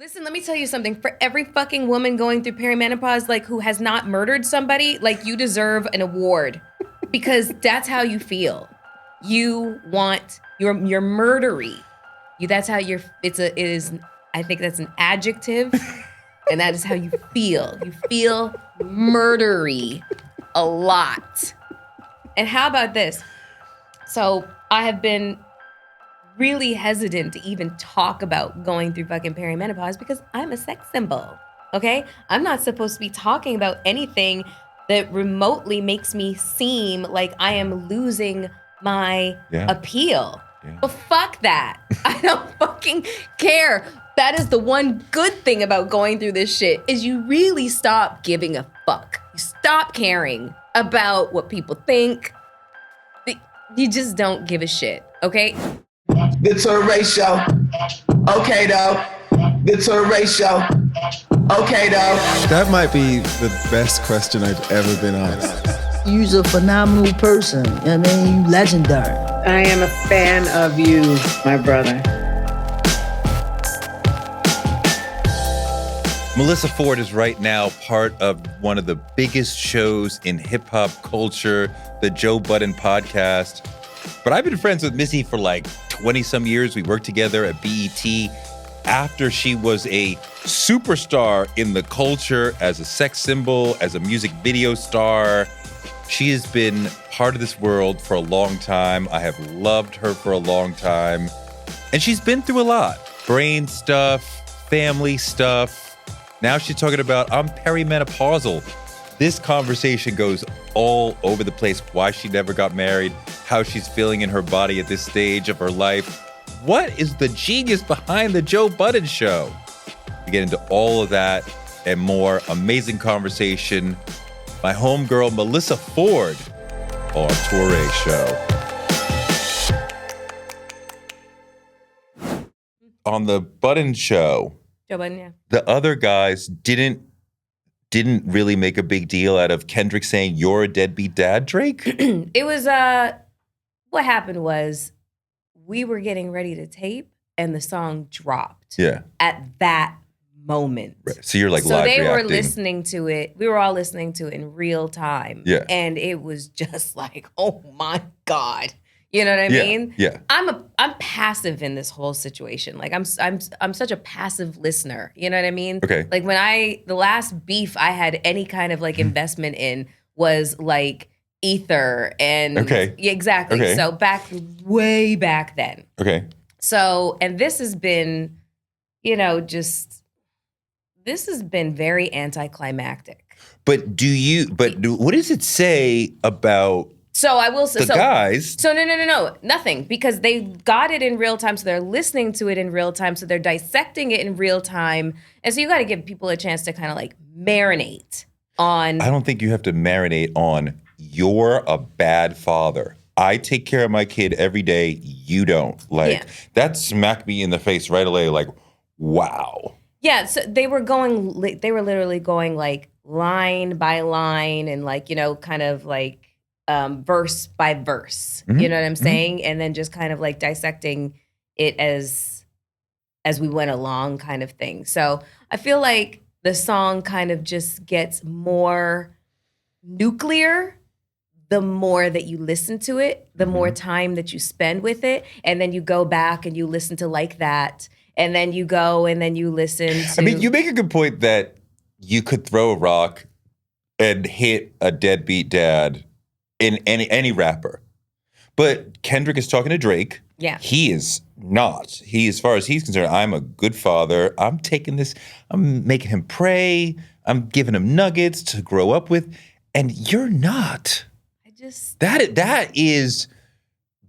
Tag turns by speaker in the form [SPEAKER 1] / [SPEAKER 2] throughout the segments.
[SPEAKER 1] Listen, let me tell you something. For every fucking woman going through perimenopause, like who has not murdered somebody, like you deserve an award because that's how you feel. You want you're murdery. That's how you're. It is. I think that's an adjective, and that is how you feel. You feel murdery a lot. And how about this? So I have been really hesitant to even talk about going through fucking perimenopause because I'm a sex symbol, okay? I'm not supposed to be talking about anything that remotely makes me seem like I am losing my appeal. Yeah. But fuck that. I don't fucking care. That is the one good thing about going through this shit is you really stop giving a fuck. You stop caring about what people think. You just don't give a shit, okay?
[SPEAKER 2] The Touré show. Okay, though. The Touré show. Okay, though.
[SPEAKER 3] That might be the best question I've ever been asked.
[SPEAKER 4] You're a phenomenal person. I mean, you legendary.
[SPEAKER 5] I am a fan of you, my brother.
[SPEAKER 6] Melyssa Ford is right now part of one of the biggest shows in hip-hop culture, the Joe Budden podcast. But I've been friends with Missy for like 20-some years. We worked together at BET after she was a superstar in the culture as a sex symbol, as a music video star. She has been part of this world for a long time. I have loved her for a long time. And she's been through a lot. Brain stuff, family stuff. Now she's talking about, I'm perimenopausal. This conversation goes all over the place. Why she never got married, how she's feeling in her body at this stage of her life. What is the genius behind the Joe Budden show? We get into all of that and more. Amazing conversation. My homegirl, Melyssa Ford, on Touré show. On the Budden show,
[SPEAKER 1] Joe Budden, yeah.
[SPEAKER 6] The other guys didn't really make a big deal out of Kendrick saying, you're a deadbeat dad, Drake?
[SPEAKER 1] It was, what happened was we were getting ready to tape and the song dropped.
[SPEAKER 6] Yeah.
[SPEAKER 1] At that moment.
[SPEAKER 6] Right. So you're like
[SPEAKER 1] so
[SPEAKER 6] live
[SPEAKER 1] they
[SPEAKER 6] reacting.
[SPEAKER 1] were listening to it. We were all listening to it in real time.
[SPEAKER 6] Yeah.
[SPEAKER 1] And it was just like, oh my God. You know what I mean?
[SPEAKER 6] Yeah.
[SPEAKER 1] I'm passive in this whole situation. Like I'm such a passive listener. You know what I mean?
[SPEAKER 6] Okay.
[SPEAKER 1] Like the last beef I had any kind of like investment in was like Ether and yeah, exactly.
[SPEAKER 6] Okay.
[SPEAKER 1] So way back then.
[SPEAKER 6] Okay.
[SPEAKER 1] So, and this has been, this has been very anticlimactic.
[SPEAKER 6] But what does it say about
[SPEAKER 1] So I will say,
[SPEAKER 6] the guys?
[SPEAKER 1] So no, nothing, because they got it in real time, so they're listening to it in real time, so they're dissecting it in real time, and so you got to give people a chance to kind of like marinate on.
[SPEAKER 6] I don't think you have to marinate on. You're a bad father. I take care of my kid every day. You don't. That smacked me in the face right away. Like, wow.
[SPEAKER 1] Yeah. So they were literally going like line by line and like kind of like. Verse by verse, you know what I'm saying? And then just kind of like dissecting it as we went along kind of thing. So I feel like the song kind of just gets more nuclear the more that you listen to it, the more time that you spend with it. And then you go back and you listen to Like That. And then you go and then you listen to...
[SPEAKER 6] I mean, you make a good point that you could throw a rock and hit a deadbeat dad in any rapper. But Kendrick is talking to Drake.
[SPEAKER 1] Yeah.
[SPEAKER 6] He is not. As far as he's concerned, I'm a good father. I'm taking this, I'm making him pray. I'm giving him nuggets to grow up with. And you're not. That is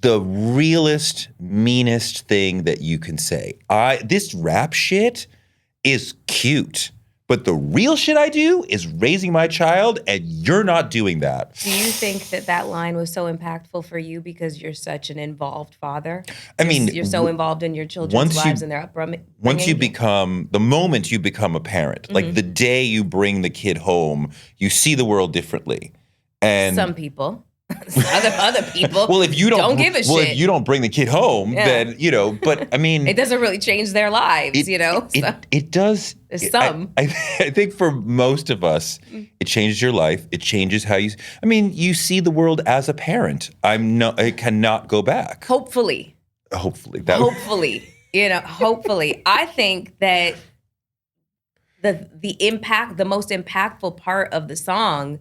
[SPEAKER 6] the realest, meanest thing that you can say. This rap shit is cute. But the real shit I do is raising my child, and you're not doing that.
[SPEAKER 1] Do you think that line was so impactful for you because you're such an involved father?
[SPEAKER 6] I mean,
[SPEAKER 1] you're so involved in your children's lives and their upbringing.
[SPEAKER 6] The moment you become a parent, like the day you bring the kid home, you see the world differently. And
[SPEAKER 1] some people. Other people.
[SPEAKER 6] Well, if you don't
[SPEAKER 1] give a
[SPEAKER 6] well,
[SPEAKER 1] shit.
[SPEAKER 6] if you don't bring the kid home,
[SPEAKER 1] Yeah.
[SPEAKER 6] then But I mean,
[SPEAKER 1] It doesn't really change their lives,
[SPEAKER 6] It does.
[SPEAKER 1] There's some.
[SPEAKER 6] I think for most of us, it changes your life. It changes how you. I mean, you see the world as a parent. I cannot go back.
[SPEAKER 1] Hopefully.
[SPEAKER 6] Hopefully.
[SPEAKER 1] Hopefully. I think that the most impactful part of the song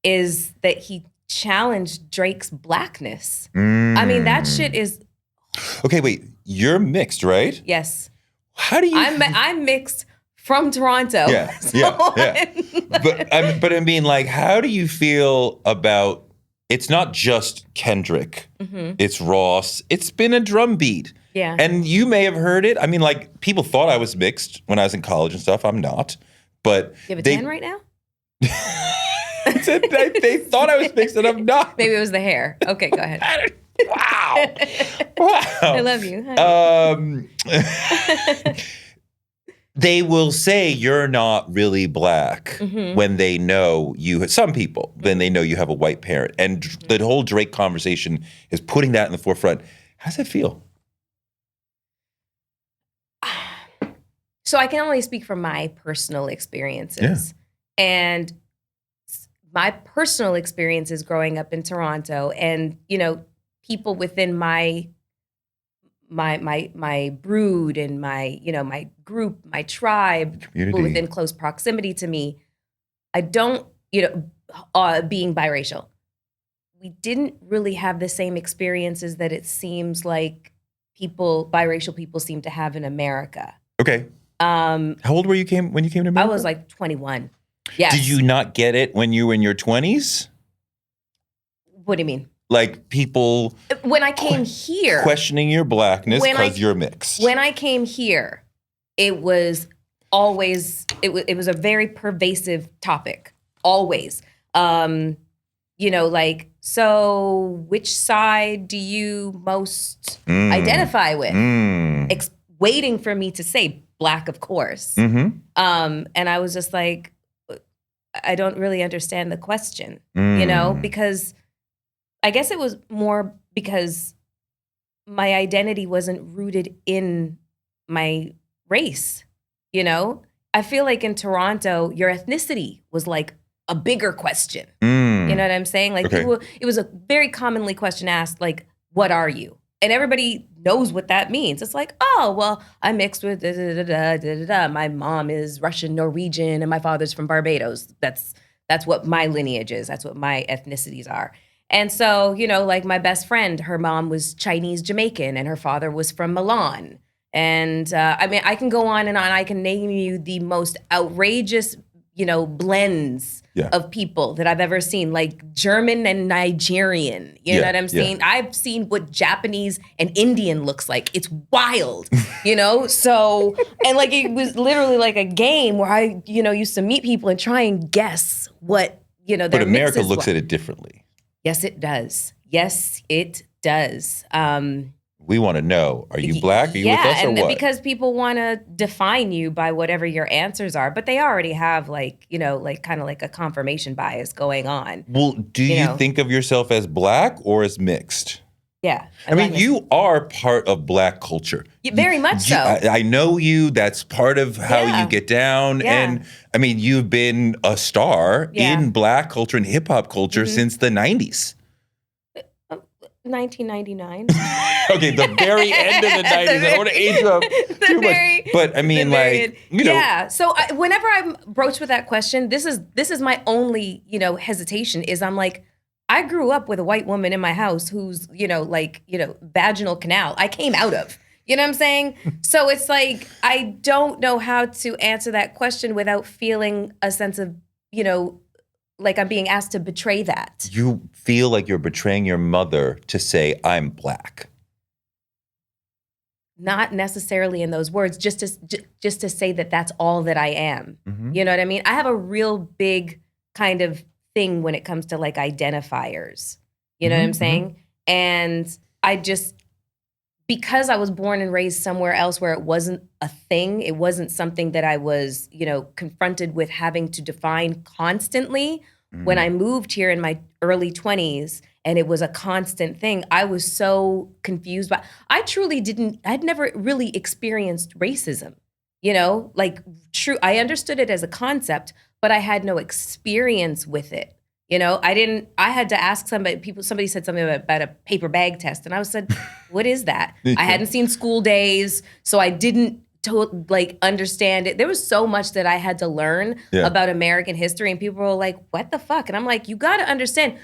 [SPEAKER 1] is that he challenged Drake's blackness. I mean, that shit is.
[SPEAKER 6] Okay, wait. You're mixed, right?
[SPEAKER 1] Yes.
[SPEAKER 6] How do you?
[SPEAKER 1] I'm mixed from Toronto.
[SPEAKER 6] Yeah. But I mean, like, how do you feel about? It's not just Kendrick. It's Ross. It's been a drum beat.
[SPEAKER 1] Yeah.
[SPEAKER 6] And you may have heard it. I mean, like, people thought I was mixed when I was in college and stuff. I'm not. But
[SPEAKER 1] You have a 10 right now?
[SPEAKER 6] they thought I was mixed and I'm not.
[SPEAKER 1] Maybe it was the hair. Okay, go ahead.
[SPEAKER 6] Wow.
[SPEAKER 1] I love you. Honey.
[SPEAKER 6] They will say you're not really black when they know you. Some people, then they know you have a white parent. And the whole Drake conversation is putting that in the forefront. How does that feel?
[SPEAKER 1] So I can only speak from my personal experiences. Yeah. And my personal experiences growing up in Toronto and, people within my brood and my group, my tribe, people within close proximity to me, I don't, being biracial, we didn't really have the same experiences that it seems like biracial people seem to have in America.
[SPEAKER 6] Okay. How old were you when you came to America?
[SPEAKER 1] I was like 21. Yes.
[SPEAKER 6] Did you not get it when you were in your 20s?
[SPEAKER 1] What do you mean?
[SPEAKER 6] Like people
[SPEAKER 1] when I came here
[SPEAKER 6] questioning your blackness because you're mixed.
[SPEAKER 1] When I came here, it was always it was a very pervasive topic. Always. So which side do you most identify with? Waiting for me to say black, of course. And I was just like, I don't really understand the question, because I guess it was more because my identity wasn't rooted in my race, I feel like in Toronto, your ethnicity was like a bigger question. You know what I'm saying? Like people, it was a very commonly question asked, like, what are you? And everybody knows what that means. It's like, oh, well, I'm mixed with da-da-da-da-da-da-da. My mom is Russian, Norwegian, and my father's from Barbados. That's what my lineage is. That's what my ethnicities are. And so, like my best friend, her mom was Chinese Jamaican and her father was from Milan. And I can go on and on. I can name you the most outrageous, blends of people that I've ever seen, like German and Nigerian. You know what I'm saying? I've seen what Japanese and Indian looks like. It's wild, So, and like it was literally like a game where I, used to meet people and try and guess what, their
[SPEAKER 6] But America
[SPEAKER 1] mixes
[SPEAKER 6] looks
[SPEAKER 1] were.
[SPEAKER 6] at it differently.
[SPEAKER 1] Yes, it does. Yes, it does.
[SPEAKER 6] We want to know, are you black? Are you with us or what?
[SPEAKER 1] Because people want to define you by whatever your answers are, but they already have kind of like a confirmation bias going on.
[SPEAKER 6] Well, do you think of yourself as black or as mixed?
[SPEAKER 1] Yeah.
[SPEAKER 6] I mean, you are part of black culture.
[SPEAKER 1] Yeah, very much so.
[SPEAKER 6] I know you. That's part of how you get down.
[SPEAKER 1] Yeah.
[SPEAKER 6] And I mean, you've been a star in black culture and hip hop culture since the 90s.
[SPEAKER 1] 1999.
[SPEAKER 6] Okay, the very end of the 90s. I don't want to age you up too much. But I mean,
[SPEAKER 1] Yeah. So whenever I'm broached with that question, this is my only, hesitation is I'm like, I grew up with a white woman in my house who's, vaginal canal I came out of. You know what I'm saying? So it's like, I don't know how to answer that question without feeling a sense of, like I'm being asked to betray that.
[SPEAKER 6] You feel like you're betraying your mother to say, I'm black.
[SPEAKER 1] Not necessarily in those words, just to say that that's all that I am.
[SPEAKER 6] Mm-hmm.
[SPEAKER 1] You know what I mean? I have a real big kind of thing when it comes to like identifiers. You know what I'm saying? And I just, because I was born and raised somewhere else where it wasn't a thing, it wasn't something that I was, confronted with having to define constantly. When I moved here in my early 20s and it was a constant thing. I was so confused I'd never really experienced racism, like true. I understood it as a concept, but I had no experience with it. I had to ask somebody said something about a paper bag test. And I said, what is that? I hadn't seen School Days, so I didn't understand it. There was so much that I had to learn about American history. And people were like, what the fuck? And I'm like, you got to understand,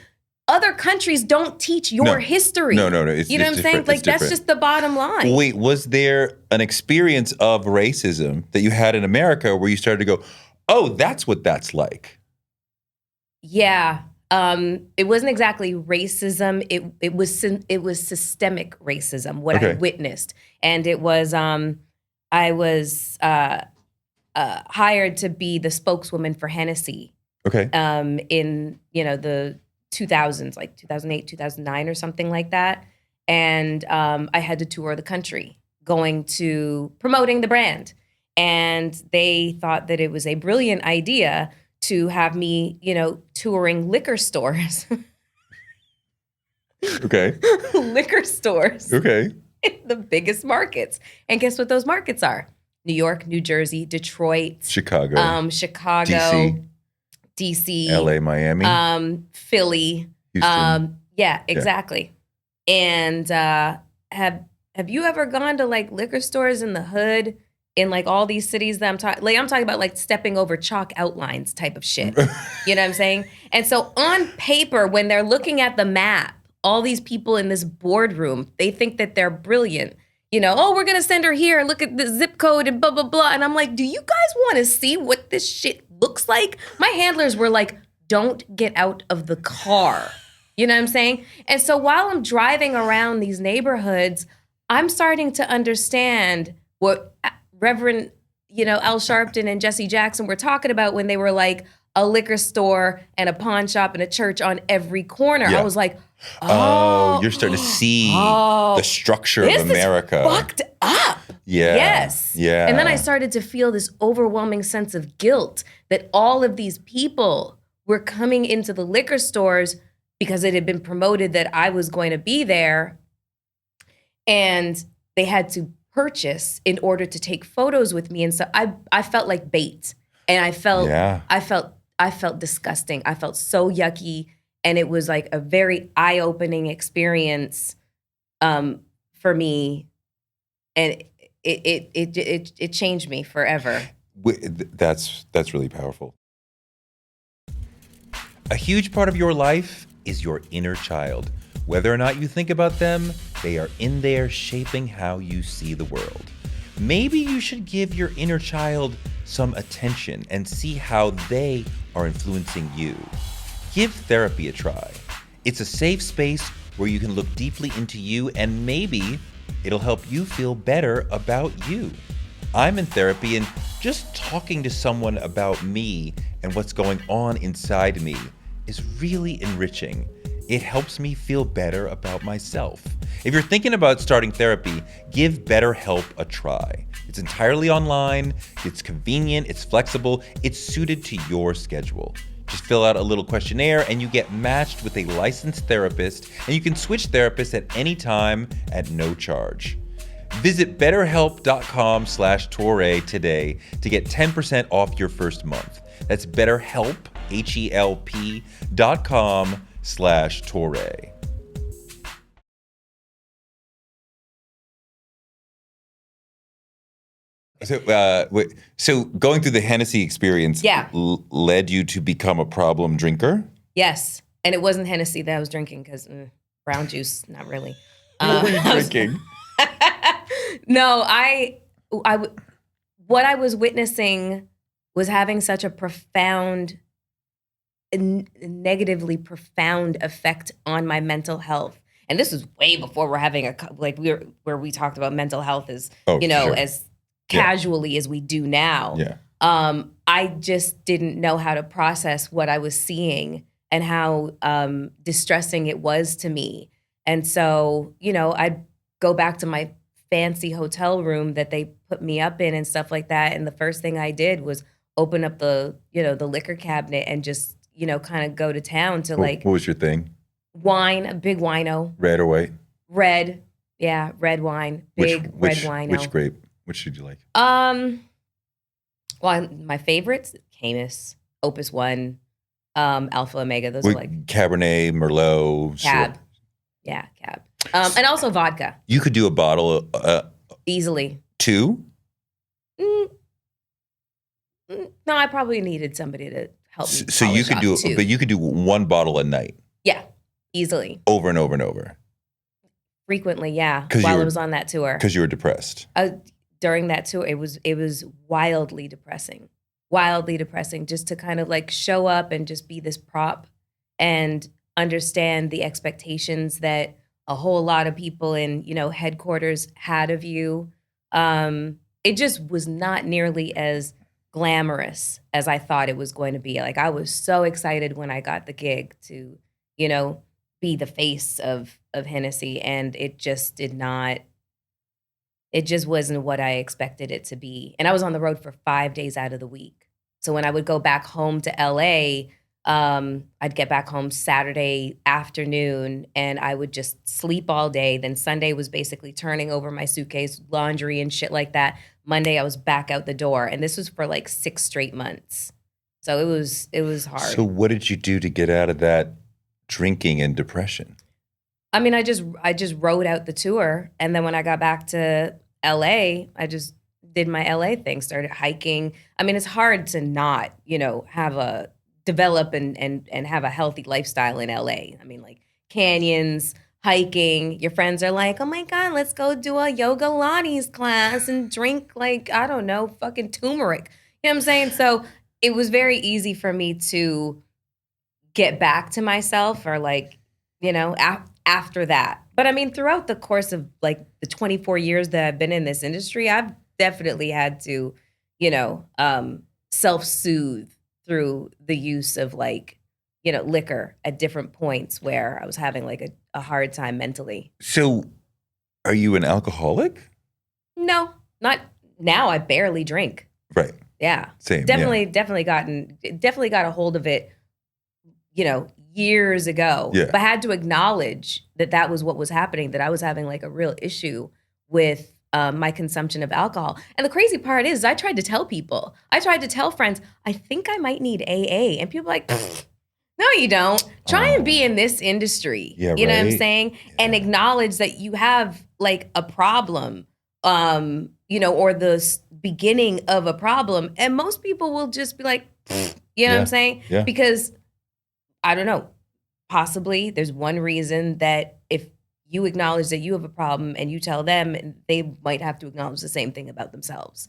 [SPEAKER 1] other countries don't teach your history.
[SPEAKER 6] No. It's,
[SPEAKER 1] you know what I'm saying? Like, that's just the bottom line.
[SPEAKER 6] Wait, was there an experience of racism that you had in America where you started to go, oh, that's what that's like?
[SPEAKER 1] Yeah. It wasn't exactly racism. It was systemic racism, what I witnessed. And it was, I was hired to be the spokeswoman for Hennessy.
[SPEAKER 6] Okay.
[SPEAKER 1] In, the 2000s, like 2008, 2009 or something like that. And I had to tour the country promoting the brand. And they thought that it was a brilliant idea to have me, touring liquor stores.
[SPEAKER 6] Okay.
[SPEAKER 1] Liquor stores.
[SPEAKER 6] Okay.
[SPEAKER 1] In the biggest markets. And guess what those markets are? New York, New Jersey, Detroit.
[SPEAKER 6] Chicago.
[SPEAKER 1] DC.
[SPEAKER 6] LA, Miami.
[SPEAKER 1] Philly.
[SPEAKER 6] Houston.
[SPEAKER 1] Yeah, exactly. And have you ever gone to like liquor stores in the hood? In like all these cities that I'm talking about, like stepping over chalk outlines type of shit. You know what I'm saying? And so on paper, when they're looking at the map, all these people in this boardroom, they think that they're brilliant. Oh, we're gonna send her here. Look at the zip code and blah, blah, blah. And I'm like, do you guys want to see what this shit looks like? My handlers were like, don't get out of the car. You know what I'm saying? And so while I'm driving around these neighborhoods, I'm starting to understand what Reverend, Al Sharpton and Jesse Jackson were talking about when they were like a liquor store and a pawn shop and a church on every corner.
[SPEAKER 6] Yeah.
[SPEAKER 1] I was like,
[SPEAKER 6] you're starting to see the structure of America.
[SPEAKER 1] Is fucked up.
[SPEAKER 6] Yeah.
[SPEAKER 1] Yes.
[SPEAKER 6] Yeah.
[SPEAKER 1] And then I started to feel this overwhelming sense of guilt that all of these people were coming into the liquor stores because it had been promoted that I was going to be there. And they had to purchase in order to take photos with me. And so I felt like bait. And I felt disgusting. I felt so yucky. And it was like a very eye-opening experience for me. And it changed me forever.
[SPEAKER 6] That's really powerful. A huge part of your life is your inner child. Whether or not you think about them, they are in there shaping how you see the world. Maybe you should give your inner child some attention and see how they are influencing you. Give therapy a try. It's a safe space where you can look deeply into you, and maybe it'll help you feel better about you. I'm in therapy, and just talking to someone about me and what's going on inside me is really enriching. It helps me feel better about myself. If you're thinking about starting therapy, give BetterHelp a try. It's entirely online, it's convenient, it's flexible, it's suited to your schedule. Just fill out a little questionnaire and you get matched with a licensed therapist, and you can switch therapists at any time at no charge. Visit betterhelp.com /Touré today to get 10% off your first month. That's BetterHelp, HELP.com /Touré. So going through the Hennessy experience led you to become a problem drinker?
[SPEAKER 1] Yes. And it wasn't Hennessy that I was drinking because brown juice, not really.
[SPEAKER 6] What were you drinking?
[SPEAKER 1] No, what I was witnessing was having such a profound, negatively profound effect on my mental health. And this was way before we're having where we talked about mental health as, as casually as we do now.
[SPEAKER 6] Yeah.
[SPEAKER 1] I just didn't know how to process what I was seeing and how distressing it was to me. And so, I'd go back to my fancy hotel room that they put me up in and stuff like that. And the first thing I did was open up the liquor cabinet and just, kind of go to town to
[SPEAKER 6] What was your thing?
[SPEAKER 1] Wine, a big wino.
[SPEAKER 6] Red or white?
[SPEAKER 1] Red. Yeah, red wine. Big red wino.
[SPEAKER 6] Which grape? Which did you like?
[SPEAKER 1] Well, my favorites, Camus, Opus 1, Alpha Omega. Those are like
[SPEAKER 6] Cabernet, Merlot.
[SPEAKER 1] Cab. Yeah, Cab. And also vodka.
[SPEAKER 6] You could do a bottle
[SPEAKER 1] easily.
[SPEAKER 6] 2?
[SPEAKER 1] No, I probably needed somebody to help me.
[SPEAKER 6] So you could do, but you could do 1 bottle a night.
[SPEAKER 1] Yeah, easily.
[SPEAKER 6] Over and over and over.
[SPEAKER 1] Frequently, yeah. While I was on that tour.
[SPEAKER 6] Because you were depressed.
[SPEAKER 1] During that tour, it was wildly depressing. Wildly depressing, just to kind of like show up and just be this prop and understand the expectations that a whole lot of people in, headquarters had of you. It just was not nearly as glamorous as I thought it was going to be. Like, I was so excited when I got the gig to, be the face of Hennessy, and it just wasn't what I expected it to be. And I was on the road for 5 days out of the week. So when I would go back home to LA, I'd get back home Saturday afternoon and I would just sleep all day. Then Sunday was basically turning over my suitcase, laundry and shit like that. Monday I was back out the door, and this was for like 6 straight months. So it was hard.
[SPEAKER 6] So what did you do to get out of that drinking and depression?
[SPEAKER 1] I mean, I just rode out the tour, and then when I got back to LA, I just did my LA thing, started hiking. I mean, it's hard to not, develop and have a healthy lifestyle in LA. I mean, like canyons, hiking. Your friends are like, oh my God, let's go do a yoga Lattes class and drink like, I don't know, fucking turmeric. You know what I'm saying? So it was very easy for me to get back to myself, or like, after that. But I mean, throughout the course of like the 24 years that I've been in this industry, I've definitely had to, self-soothe through the use of like, liquor at different points where I was having like a hard time mentally.
[SPEAKER 6] So are you an alcoholic?
[SPEAKER 1] No, not now. I barely drink.
[SPEAKER 6] Right.
[SPEAKER 1] Yeah.
[SPEAKER 6] Same.
[SPEAKER 1] Definitely got a hold of it, years ago.
[SPEAKER 6] Yeah.
[SPEAKER 1] But had to acknowledge that was what was happening, that I was having like a real issue with my consumption of alcohol. And the crazy part is I tried to tell people. I tried to tell friends, I think I might need AA. And people are like, no, you don't. Try and be in this industry.
[SPEAKER 6] Yeah,
[SPEAKER 1] you know what I'm
[SPEAKER 6] right?
[SPEAKER 1] saying? Yeah. And acknowledge that you have like a problem, or the beginning of a problem. And most people will just be like, you know what I'm saying?
[SPEAKER 6] Yeah.
[SPEAKER 1] Because I don't know, possibly there's one reason that if you acknowledge that you have a problem and you tell them, they might have to acknowledge the same thing about themselves.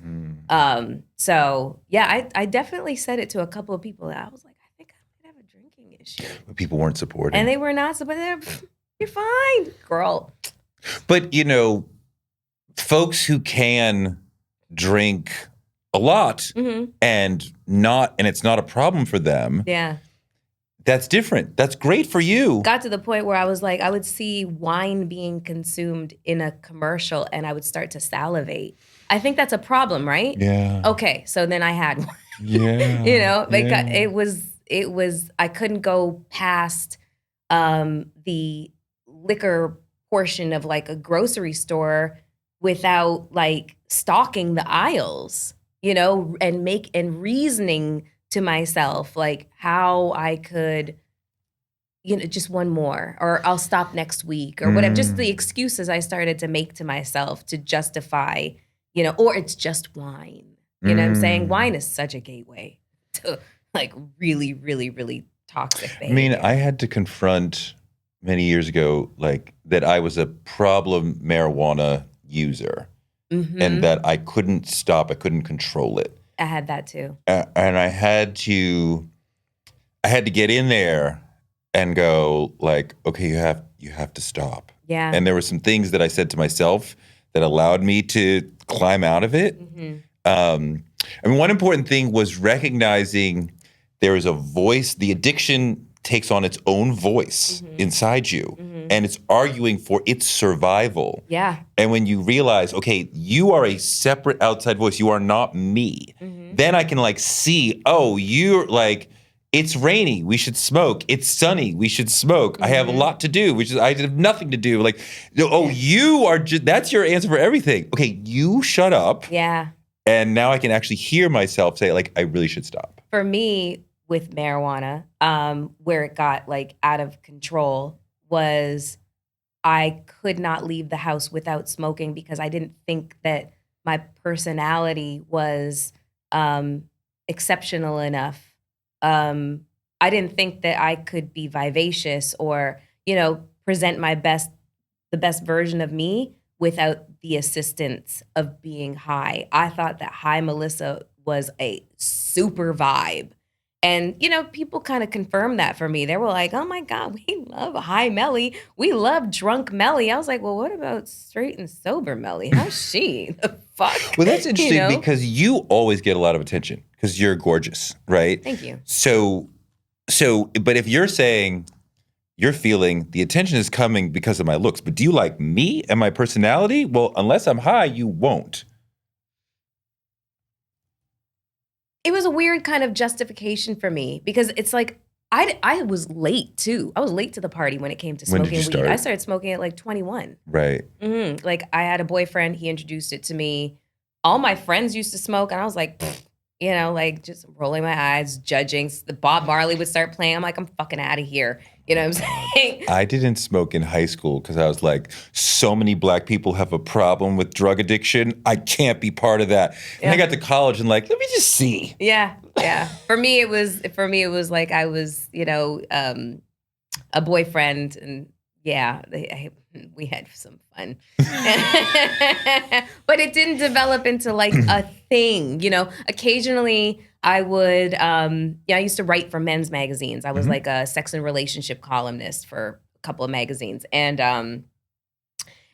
[SPEAKER 1] So yeah, I definitely said it to a couple of people that I was like, I think I might have a drinking issue.
[SPEAKER 6] But people weren't supporting.
[SPEAKER 1] And they were not supporting. You're fine, girl.
[SPEAKER 6] But, folks who can drink a lot and it's not a problem for them.
[SPEAKER 1] Yeah.
[SPEAKER 6] That's different. That's great for you.
[SPEAKER 1] Got to the point where I was like, I would see wine being consumed in a commercial and I would start to salivate. I think that's a problem, right?
[SPEAKER 6] Yeah.
[SPEAKER 1] Okay, so then I had one.
[SPEAKER 6] Yeah.
[SPEAKER 1] It was I couldn't go past the liquor portion of like a grocery store without like stalking the aisles, and reasoning to myself, like how I could, just one more, or I'll stop next week, or whatever. Just the excuses I started to make to myself to justify, or it's just wine. You know what I'm saying? Wine is such a gateway to like really, really, really toxic behavior.
[SPEAKER 6] I mean, I had to confront many years ago, like that I was a problem marijuana user and that I couldn't stop, I couldn't control it.
[SPEAKER 1] I had that too.
[SPEAKER 6] And I had to get in there and go like, okay, you have to stop.
[SPEAKER 1] Yeah.
[SPEAKER 6] And there were some things that I said to myself that allowed me to climb out of it. I mean, one important thing was recognizing there is a voice. The addiction takes on its own voice inside you, and it's arguing for its survival.
[SPEAKER 1] Yeah.
[SPEAKER 6] And when you realize, okay, you are a separate outside voice, you are not me, then I can like see, oh, you're like, It's rainy. We should smoke. It's sunny. We should smoke. I have a lot to do. I have nothing to do. Like, you are just, that's your answer for everything. Okay, you shut up.
[SPEAKER 1] Yeah.
[SPEAKER 6] And now I can actually hear myself say, like, I really should stop.
[SPEAKER 1] For me, with marijuana, where it got like out of control was I could not leave the house without smoking because I didn't think that my personality was exceptional enough. I didn't think that I could be vivacious or, present the best version of me without the assistance of being high. I thought that high Melyssa was a super vibe. And, people kind of confirmed that for me. They were like, oh my God, we love high Melly. We love drunk Melly. I was like, well, what about straight and sober Melly? How's she? The fuck?
[SPEAKER 6] Well, that's interesting because you always get a lot of attention because you're gorgeous, right?
[SPEAKER 1] Thank you.
[SPEAKER 6] So, but if you're saying you're feeling the attention is coming because of my looks, but do you like me and my personality? Well, unless I'm high, you won't.
[SPEAKER 1] It was a weird kind of justification for me because it's like I was late too. I was late to the party when it came to smoking
[SPEAKER 6] When did you start?
[SPEAKER 1] weed. I started smoking at like 21.
[SPEAKER 6] Right.
[SPEAKER 1] Mm-hmm. Like I had a boyfriend. He introduced it to me. All my friends used to smoke, and I was like, like just rolling my eyes, judging. The Bob Marley would start playing. I'm like, I'm fucking out of here. You know what I'm saying?
[SPEAKER 6] I didn't smoke in high school because I was like, so many black people have a problem with drug addiction. I can't be part of that. And I got to college and like, let me just see.
[SPEAKER 1] Yeah. For me, it was like I was, a boyfriend, and we had some fun. But it didn't develop into like a thing, Occasionally I would, I used to write for men's magazines. I was like a sex and relationship columnist for a couple of magazines. And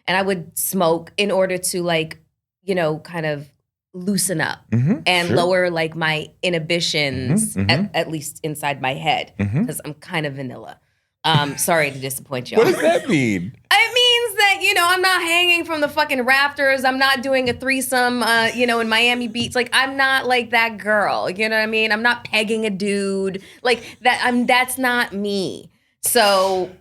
[SPEAKER 1] I would smoke in order to like, kind of loosen up and lower like my inhibitions, at least inside my head, because I'm kind of vanilla. Sorry to disappoint y'all.
[SPEAKER 6] What does that mean?
[SPEAKER 1] It means that, I'm not hanging from the fucking rafters. I'm not doing a threesome, in Miami Beach. Like, I'm not like that girl. You know what I mean? I'm not pegging a dude. Like, that's not me. So,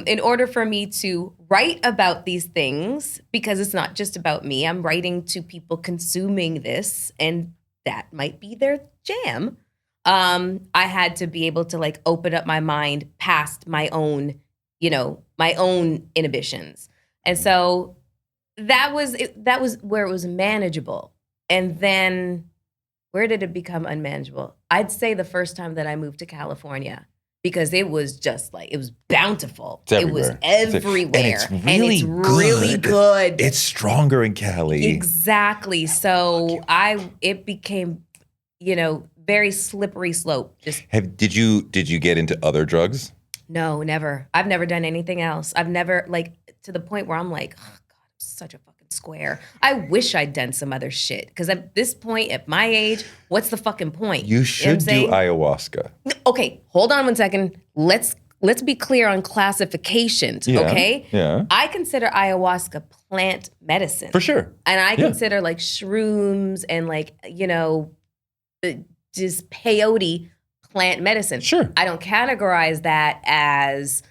[SPEAKER 1] in order for me to write about these things, because it's not just about me, I'm writing to people consuming this, and that might be their jam. I had to be able to like open up my mind past my own, my own inhibitions. And so that was where it was manageable. And then where did it become unmanageable? I'd say the first time that I moved to California, because it was just like, it was bountiful. It was everywhere.
[SPEAKER 6] And it's really
[SPEAKER 1] good.
[SPEAKER 6] It's stronger in Cali.
[SPEAKER 1] Exactly. So it became, very slippery slope.
[SPEAKER 6] Did you get into other drugs?
[SPEAKER 1] No, never. I've never done anything else. I've never, like, to the point where I'm like, oh God, I'm such a fucking square. I wish I'd done some other shit. Because at this point, at my age, what's the fucking point?
[SPEAKER 6] You should do ayahuasca.
[SPEAKER 1] Okay, hold on one second. Let's be clear on classifications, okay?
[SPEAKER 6] Yeah.
[SPEAKER 1] I consider ayahuasca plant medicine.
[SPEAKER 6] For sure.
[SPEAKER 1] And I consider like shrooms and like, just peyote plant medicine.
[SPEAKER 6] Sure.
[SPEAKER 1] I don't categorize that as,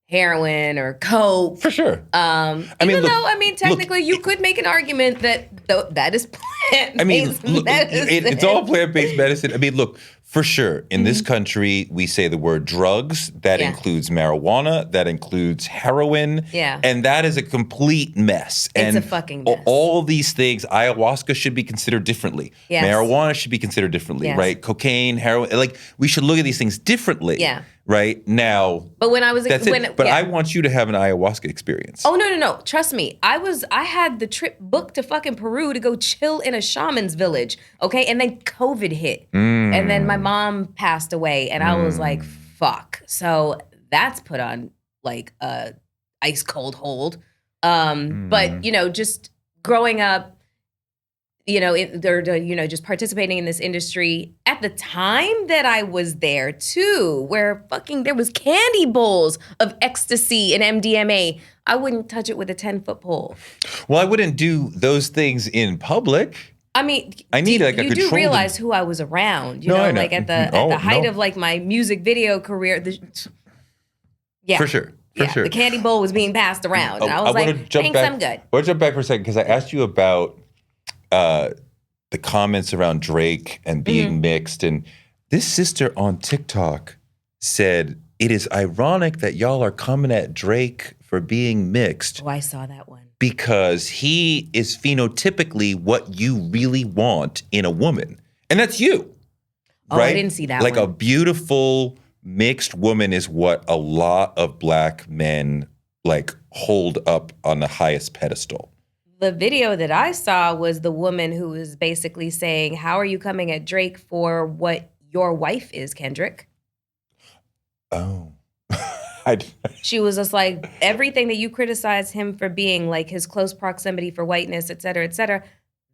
[SPEAKER 1] heroin or coke.
[SPEAKER 6] For sure.
[SPEAKER 1] Technically you could make an argument that that is plant-based medicine.
[SPEAKER 6] It's all plant-based medicine. I mean, look, for sure, in this country, we say the word drugs. That includes marijuana. That includes heroin.
[SPEAKER 1] Yeah.
[SPEAKER 6] And that is a complete mess.
[SPEAKER 1] It's a fucking mess.
[SPEAKER 6] All these things, ayahuasca should be considered differently.
[SPEAKER 1] Yes.
[SPEAKER 6] Marijuana should be considered differently,
[SPEAKER 1] Yes.
[SPEAKER 6] right? Cocaine, heroin, like we should look at these things differently.
[SPEAKER 1] Yeah.
[SPEAKER 6] Right? Now,
[SPEAKER 1] But when I was
[SPEAKER 6] that's it. But I want you to have an ayahuasca experience.
[SPEAKER 1] Oh, no. Trust me. I had the trip booked to fucking Peru to go chill in a shaman's village. Okay. And then COVID hit. And then my mom passed away. And I was like, fuck. So that's put on like a ice cold hold. But, just growing up, just participating in this industry at the time that I was there too, where there was candy bowls of ecstasy and MDMA. I wouldn't touch it with a 10-foot pole.
[SPEAKER 6] Well, I wouldn't do those things in public.
[SPEAKER 1] I mean,
[SPEAKER 6] I need like a
[SPEAKER 1] you
[SPEAKER 6] controlled.
[SPEAKER 1] do realize who I was around, you
[SPEAKER 6] No,
[SPEAKER 1] know,
[SPEAKER 6] I know.
[SPEAKER 1] like at the height
[SPEAKER 6] no.
[SPEAKER 1] of like my music video career. Yeah,
[SPEAKER 6] For sure. For sure.
[SPEAKER 1] The candy bowl was being passed around, and I was
[SPEAKER 6] wanna
[SPEAKER 1] like,
[SPEAKER 6] jump
[SPEAKER 1] "Thanks,
[SPEAKER 6] back,
[SPEAKER 1] I'm good."
[SPEAKER 6] I want to jump back for a second because I asked you about the comments around Drake and being mixed, and this sister on TikTok said it is ironic that y'all are coming at Drake for being mixed.
[SPEAKER 1] Oh, I saw that one.
[SPEAKER 6] Because he is phenotypically what you really want in a woman. And that's you.
[SPEAKER 1] Oh,
[SPEAKER 6] right?
[SPEAKER 1] I didn't see that
[SPEAKER 6] like
[SPEAKER 1] one.
[SPEAKER 6] a beautiful mixed woman is what a lot of black men like hold up on the highest pedestal.
[SPEAKER 1] The video that I saw was the woman who was basically saying, "How are you coming at Drake for what your wife is, Kendrick?"
[SPEAKER 6] Oh.
[SPEAKER 1] She was just like, everything that you criticize him for being, like his close proximity for whiteness, et cetera,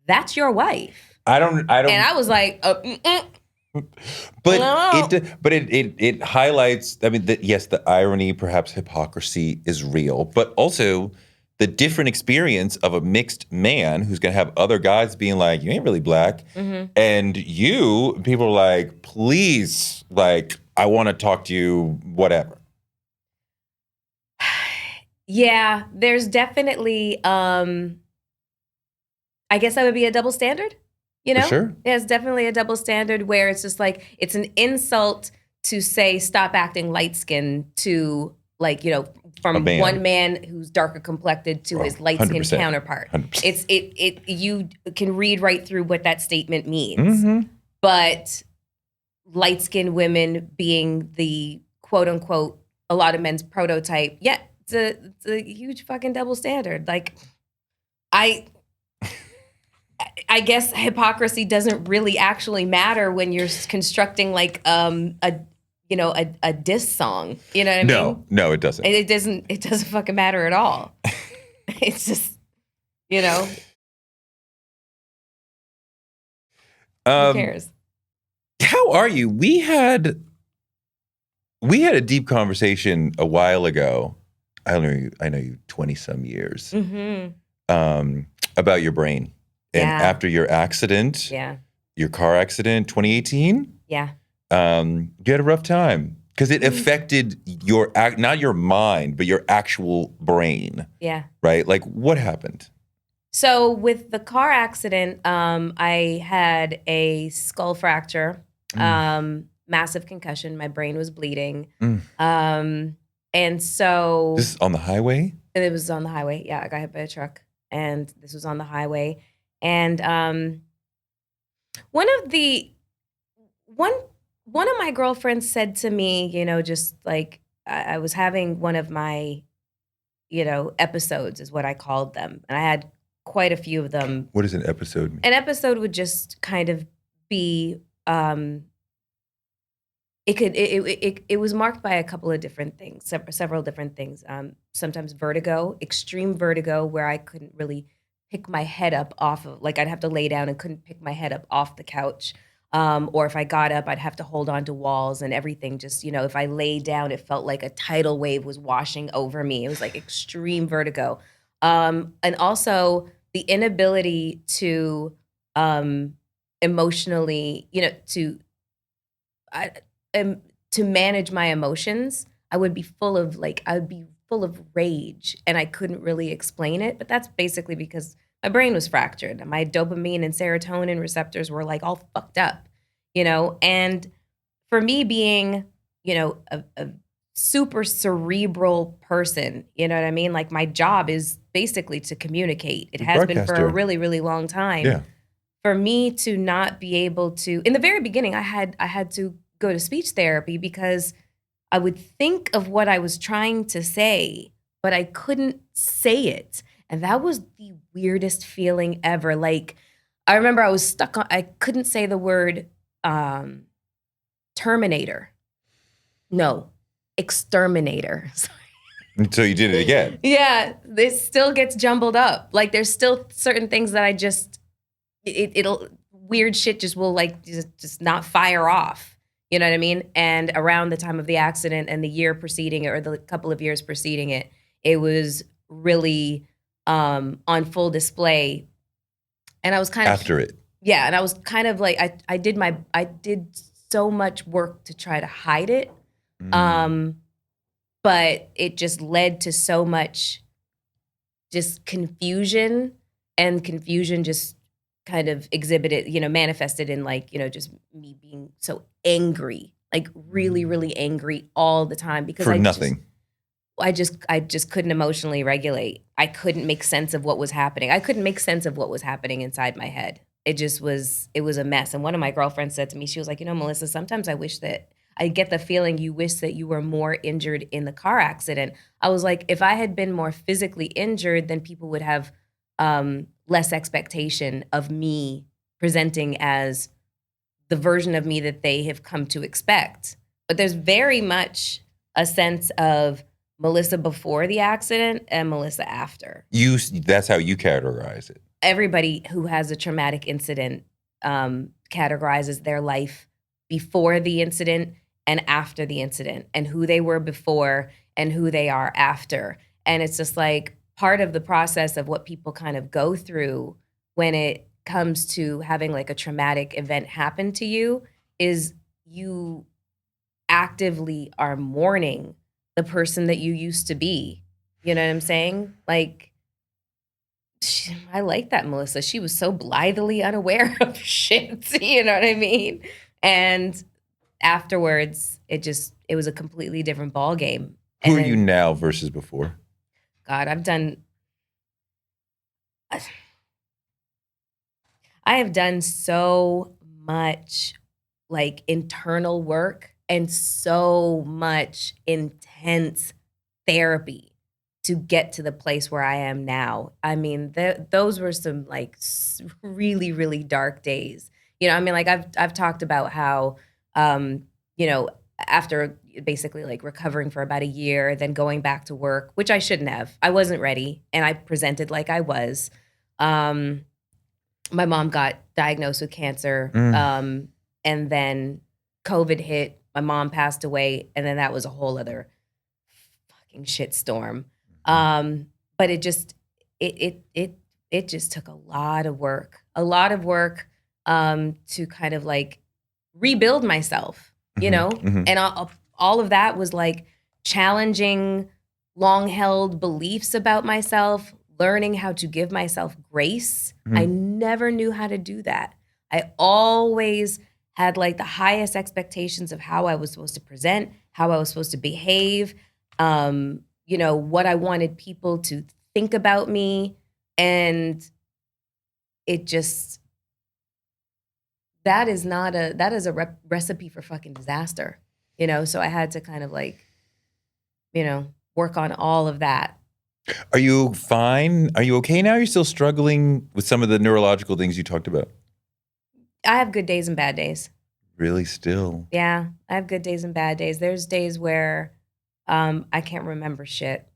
[SPEAKER 1] that's your wife.
[SPEAKER 6] I don't.
[SPEAKER 1] And I was like,
[SPEAKER 6] But it highlights. I mean, yes, the irony, perhaps hypocrisy, is real, but also the different experience of a mixed man who's going to have other guys being like, "You ain't really black," and people are like, "Please, like, I want to talk to you, whatever."
[SPEAKER 1] Yeah, there's definitely, I guess that would be a double standard, you know?
[SPEAKER 6] For sure.
[SPEAKER 1] Yeah, it's definitely a double standard where it's just like, it's an insult to say, stop acting light-skinned to, like, you know, from one man who's darker complected to his light-skinned
[SPEAKER 6] 100%.
[SPEAKER 1] counterpart.
[SPEAKER 6] 100%.
[SPEAKER 1] You can read right through what that statement means. But light-skinned women being the quote-unquote, a lot of men's prototype, yeah, it's a huge fucking double standard. Like, I guess hypocrisy doesn't really actually matter when you're constructing like a diss song. You know what I mean?
[SPEAKER 6] No, it doesn't.
[SPEAKER 1] It doesn't fucking matter at all. It's just, you know. Who cares?
[SPEAKER 6] How are you? We had a deep conversation a while ago. I know you 20 some years. About your brain. And after your accident, your car accident, 2018?
[SPEAKER 1] Yeah.
[SPEAKER 6] You had a rough time because it affected your not your mind, but your actual brain.
[SPEAKER 1] Yeah.
[SPEAKER 6] Right? Like, what happened?
[SPEAKER 1] So with the car accident, I had a skull fracture, massive concussion. My brain was bleeding. And so
[SPEAKER 6] This is on the highway?
[SPEAKER 1] It was on the highway. Yeah, I got hit by a truck, and this was on the highway. And one of my girlfriends said to me, you know, just like I was having one of my, you know, episodes is what I called them, and I had quite a few of them.
[SPEAKER 6] What does an episode mean?
[SPEAKER 1] An episode would just kind of be. It was marked by a couple of different things, several different things. Sometimes vertigo, extreme vertigo, where I couldn't really pick my head up off of, like I'd have to lay down and couldn't pick my head up off the couch. Or if I got up, I'd have to hold on to walls and everything. Just, you know, if I lay down, it felt like a tidal wave was washing over me. It was like extreme vertigo. And also the inability to emotionally, you know, to manage my emotions. I would be full of rage, and I couldn't really explain it. But that's basically because my brain was fractured. My dopamine and serotonin receptors were like all fucked up, you know? And for me being, you know, a super cerebral person, you know what I mean? Like my job is basically to communicate. It has been for a really, really long time.
[SPEAKER 6] Yeah.
[SPEAKER 1] For me to not be able to, in the very beginning, I had to go to speech therapy because I would think of what I was trying to say, but I couldn't say it. And that was the weirdest feeling ever. Like, I remember I was stuck on, I couldn't say the word Terminator. No, exterminator.
[SPEAKER 6] So you did it again.
[SPEAKER 1] Yeah, it still gets jumbled up. Like, there's still certain things that I just, it'll, weird shit just will like, just not fire off. You know what I mean? And around the time of the accident and the year preceding it, or the couple of years preceding it, it was really on full display. And I was kind of
[SPEAKER 6] after it.
[SPEAKER 1] yeah, and I was kind of like, I did so much work to try to hide it. But it just led to so much just confusion, and confusion just kind of exhibited, manifested in like, just me being so angry, like really, really angry all the time because
[SPEAKER 6] For nothing.
[SPEAKER 1] I just couldn't emotionally regulate. I couldn't make sense of what was happening. I couldn't make sense of what was happening inside my head. It was a mess. And one of my girlfriends said to me, she was like, Melyssa, sometimes I wish that I get the feeling you wish that you were more injured in the car accident. I was like, if I had been more physically injured, then people would have less expectation of me presenting as the version of me that they have come to expect. But there's very much a sense of Melyssa before the accident and Melyssa after.
[SPEAKER 6] That's how you categorize it.
[SPEAKER 1] Everybody who has a traumatic incident categorizes their life before the incident and after the incident, and who they were before and who they are after. And it's just like part of the process of what people kind of go through when it comes to having like a traumatic event happen to you is you actively are mourning the person that you used to be. You know what I'm saying? Like, I like that Melyssa. She was so blithely unaware of shit. You know what I mean? And afterwards, it was a completely different ball game.
[SPEAKER 6] Who are you now versus before?
[SPEAKER 1] God, I have done so much like internal work and so much intense therapy to get to the place where I am now. I mean, those were some like really, really dark days. I mean, like I've talked about how, after basically like recovering for about a year, then going back to work, which I shouldn't have. I wasn't ready, and I presented like I was. My mom got diagnosed with cancer, and then COVID hit. My mom passed away, and then that was a whole other fucking shitstorm. But it just took a lot of work to kind of like rebuild myself, and all of that was like challenging long-held beliefs about myself, learning how to give myself grace. I never knew how to do that. I always had like the highest expectations of how I was supposed to present, how I was supposed to behave, what I wanted people to think about me. And it just, that is a recipe for fucking disaster, So I had to kind of like, work on all of that.
[SPEAKER 6] Are you fine? Are you okay now? You're still struggling with some of the neurological things you talked about?
[SPEAKER 1] I have good days and bad days.
[SPEAKER 6] Really still?
[SPEAKER 1] Yeah, I have good days and bad days. There's days where I can't remember shit.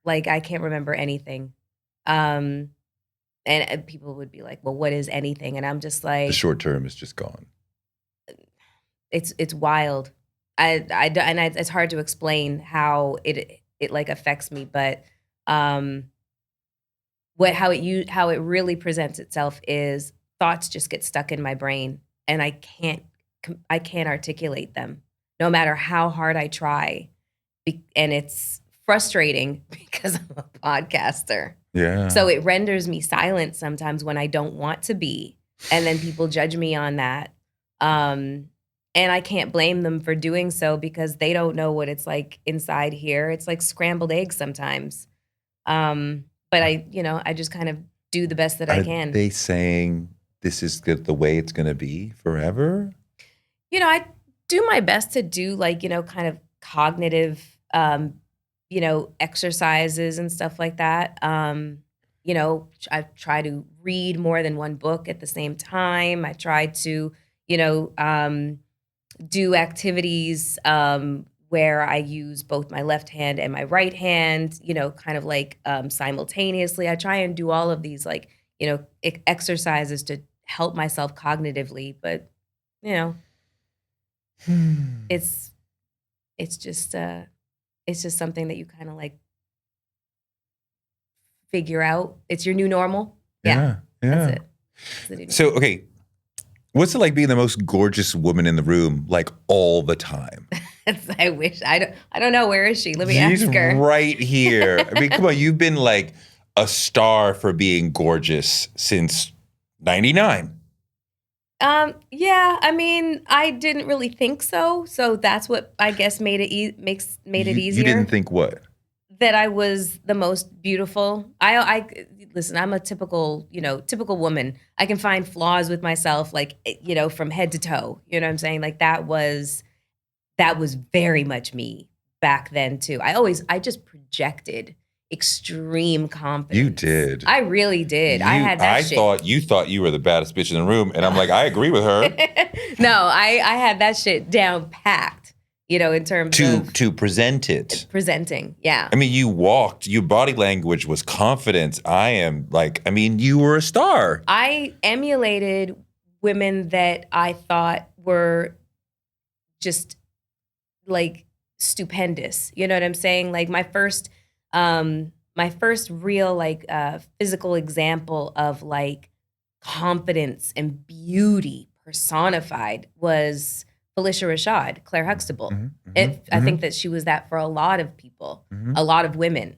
[SPEAKER 1] Like I can't remember anything. And people would be like, well, what is anything? And I'm just like,
[SPEAKER 6] the short term is just gone.
[SPEAKER 1] It's wild. It's hard to explain how it like affects me, but how it really presents itself is thoughts just get stuck in my brain, and I can't articulate them, no matter how hard I try, and it's frustrating because I'm a podcaster.
[SPEAKER 6] Yeah.
[SPEAKER 1] So it renders me silent sometimes when I don't want to be, and then people judge me on that. And I can't blame them for doing so because they don't know what it's like inside here. It's like scrambled eggs sometimes. But I just kind of do the best that I can.
[SPEAKER 6] Are they saying this is the way it's going to be forever?
[SPEAKER 1] I do my best to do like, kind of cognitive, exercises and stuff like that. I try to read more than one book at the same time. I try to, do activities where I use both my left hand and my right hand, kind of like simultaneously. I try and do all of these like, exercises to help myself cognitively, but it's just something that you kind of like figure out. It's your new normal.
[SPEAKER 6] Yeah.
[SPEAKER 1] That's it.
[SPEAKER 6] So, okay, What's it like being the most gorgeous woman in the room, like all the time?
[SPEAKER 1] I wish. I don't know. Where is she? Let me
[SPEAKER 6] She's
[SPEAKER 1] ask her.
[SPEAKER 6] right here. I mean, come on. You've been like a star for being gorgeous since 99.
[SPEAKER 1] Yeah, I mean, I didn't really think so. So that's what I guess made it easier.
[SPEAKER 6] You didn't think what?
[SPEAKER 1] That I was the most beautiful. I listen, I'm a typical woman. I can find flaws with myself, like, from head to toe. You know what I'm saying? Like that was very much me back then too. I just projected extreme confidence.
[SPEAKER 6] You did.
[SPEAKER 1] I really did. I had that shit.
[SPEAKER 6] You thought you were the baddest bitch in the room, and I'm like, I agree with her.
[SPEAKER 1] No, I had that shit down packed, in terms of
[SPEAKER 6] to present it.
[SPEAKER 1] Presenting, yeah.
[SPEAKER 6] I mean, you walked, your body language was confidence. You were a star.
[SPEAKER 1] I emulated women that I thought were just like stupendous. You know what I'm saying? Like my first real physical example of like confidence and beauty personified was Felicia Rashad, Claire Huxtable. I think that she was that for a lot of people, a lot of women.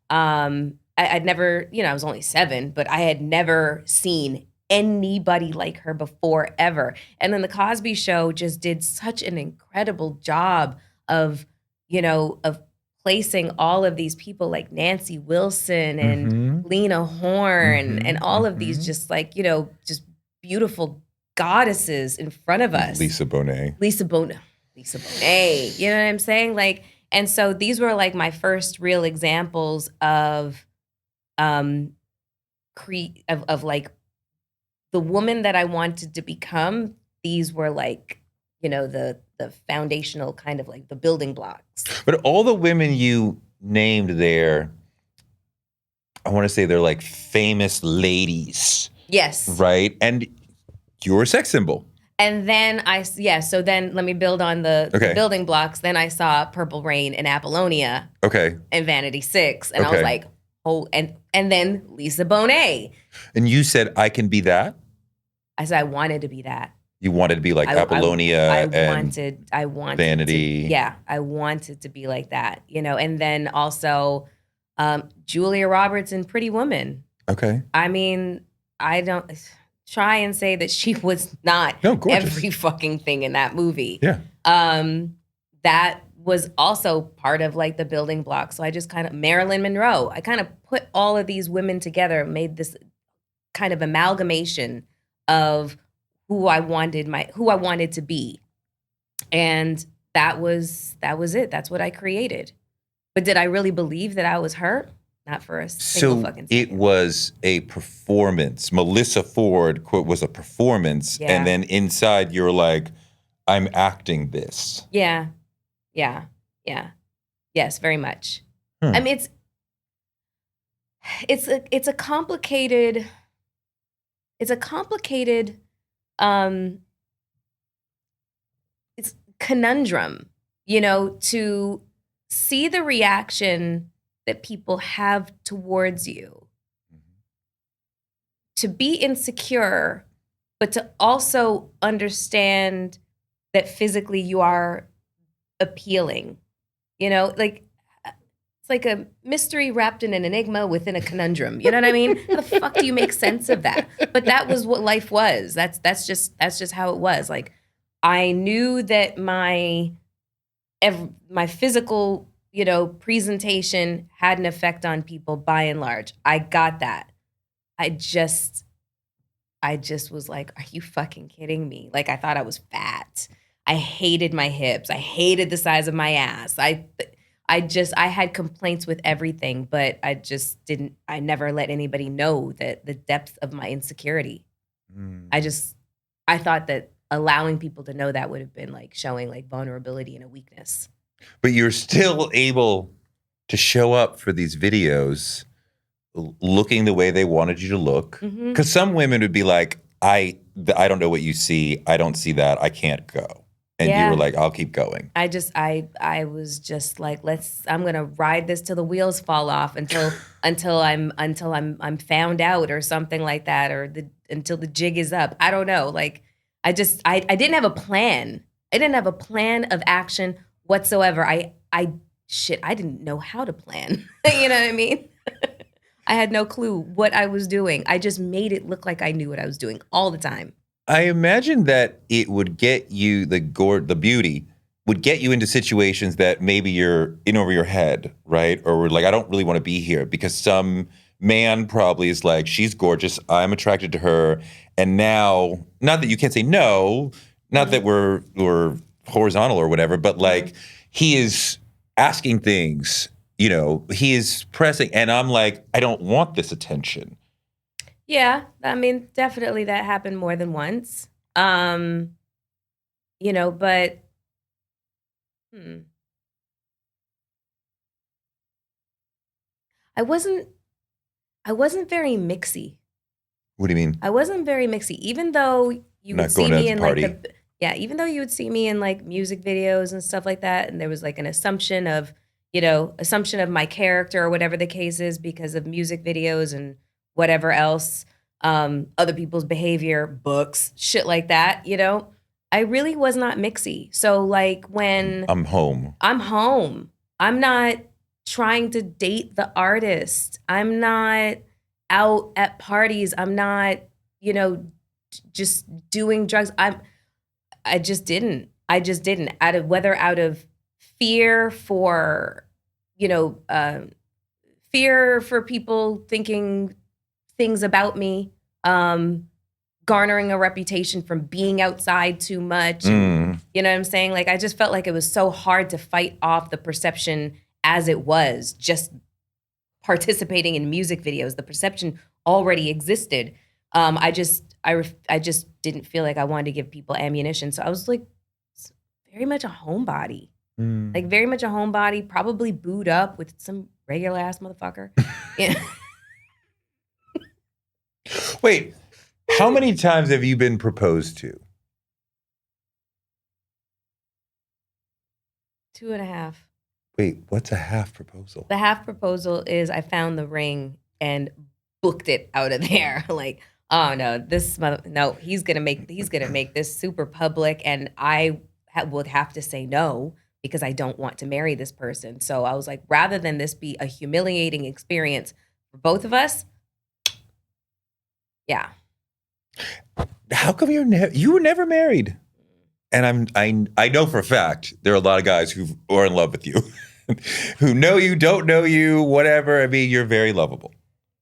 [SPEAKER 1] I'd never, I was only 7, but I had never seen anybody like her before ever. And then the Cosby Show just did such an incredible job of placing all of these people like Nancy Wilson and Lena Horne and all of these just like, just beautiful goddesses in front of us.
[SPEAKER 6] Lisa Bonet.
[SPEAKER 1] You know what I'm saying? Like, and so these were like my first real examples of like the woman that I wanted to become. These were like, the foundational kind of like the building blocks.
[SPEAKER 6] But all the women you named there, I want to say they're like famous ladies.
[SPEAKER 1] Yes.
[SPEAKER 6] Right? And you're a sex symbol.
[SPEAKER 1] And then so then let me build on the building blocks. Then I saw Purple Rain and Apollonia.
[SPEAKER 6] Okay.
[SPEAKER 1] And Vanity 6. And I was like, oh, and then Lisa Bonet.
[SPEAKER 6] And you said, I can be that?
[SPEAKER 1] I said I wanted to be that.
[SPEAKER 6] You wanted to be like Apollonia
[SPEAKER 1] I wanted
[SPEAKER 6] Vanity.
[SPEAKER 1] I wanted to be like that, And then also Julia Roberts in Pretty Woman.
[SPEAKER 6] Okay.
[SPEAKER 1] I mean, I don't try and say that she was not every fucking thing in that movie.
[SPEAKER 6] Yeah.
[SPEAKER 1] That was also part of like the building block. So I just kind of, Marilyn Monroe, I kind of put all of these women together, made this kind of amalgamation of who I wanted to be. And that was it. That's what I created. But did I really believe that I was her? Not for a single fucking second.
[SPEAKER 6] It was a performance. Melyssa Ford, quote, was a performance.
[SPEAKER 1] Yeah.
[SPEAKER 6] And then inside you're like, I'm acting this.
[SPEAKER 1] Yeah. Yes, very much. I mean, it's a complicated it's conundrum, to see the reaction that people have towards you, to be insecure, but to also understand that physically you are appealing, like it's like a mystery wrapped in an enigma within a conundrum. You know what I mean? How the fuck do you make sense of that? But that was what life was. That's just how it was. Like I knew that my physical, presentation had an effect on people by and large. I got that. I just was like, are you fucking kidding me? Like I thought I was fat. I hated my hips. I hated the size of my ass. I had complaints with everything, but I never let anybody know that the depth of my insecurity. I thought that allowing people to know that would have been like showing like vulnerability and a weakness.
[SPEAKER 6] But you're still able to show up for these videos looking the way they wanted you to look. Because some women would be like, I don't know what you see. I don't see that. I can't go. And you were like, I'll keep going.
[SPEAKER 1] I was just like, I'm gonna ride this till the wheels fall off until I'm found out or something like that, or until the jig is up. I don't know. Like I didn't have a plan. I didn't have a plan of action whatsoever. I didn't know how to plan. You know what I mean? I had no clue what I was doing. I just made it look like I knew what I was doing all the time.
[SPEAKER 6] I imagine that it would get you, the beauty would get you into situations that maybe you're in over your head, right? Or we're like, I don't really want to be here because some man probably is like, she's gorgeous, I'm attracted to her. And now, not that you can't say no, not that we're horizontal or whatever, but like he is asking things, you know, he is pressing, and I'm like, I don't want this attention.
[SPEAKER 1] Yeah, I mean, definitely that happened more than once. You know, but I wasn't very mixy.
[SPEAKER 6] What do you mean?
[SPEAKER 1] I wasn't very mixy, even though you would see me in like even though you would see me in like music videos and stuff like that, and there was like an assumption of my character or whatever the case is because of music videos and whatever else, other people's behavior, books, shit like that, you know? I really was not mixy. So like when
[SPEAKER 6] I'm home.
[SPEAKER 1] I'm not trying to date the artist. I'm not out at parties. I'm not, you know, just doing drugs. I just didn't. Out of fear for, you know, fear for people thinking things about me, garnering a reputation from being outside too much. And, you know what I'm saying? Like, I just felt like it was so hard to fight off the perception as it was, just participating in music videos. The perception already existed. I just didn't feel like I wanted to give people ammunition. So I was like very much a homebody. Like very much a homebody, probably booed up with some regular ass motherfucker. Yeah.
[SPEAKER 6] Wait, how many times have you been proposed to?
[SPEAKER 1] 2.5.
[SPEAKER 6] Wait, what's a half proposal?
[SPEAKER 1] The half proposal is I found the ring and booked it out of there. Like, oh no, he's gonna make this super public, and I would have to say no because I don't want to marry this person. So I was like, rather than this be a humiliating experience for both of us, yeah.
[SPEAKER 6] How come you were never married? And I know for a fact there are a lot of guys who are in love with you, who know you, don't know you, whatever. I mean, you're very lovable.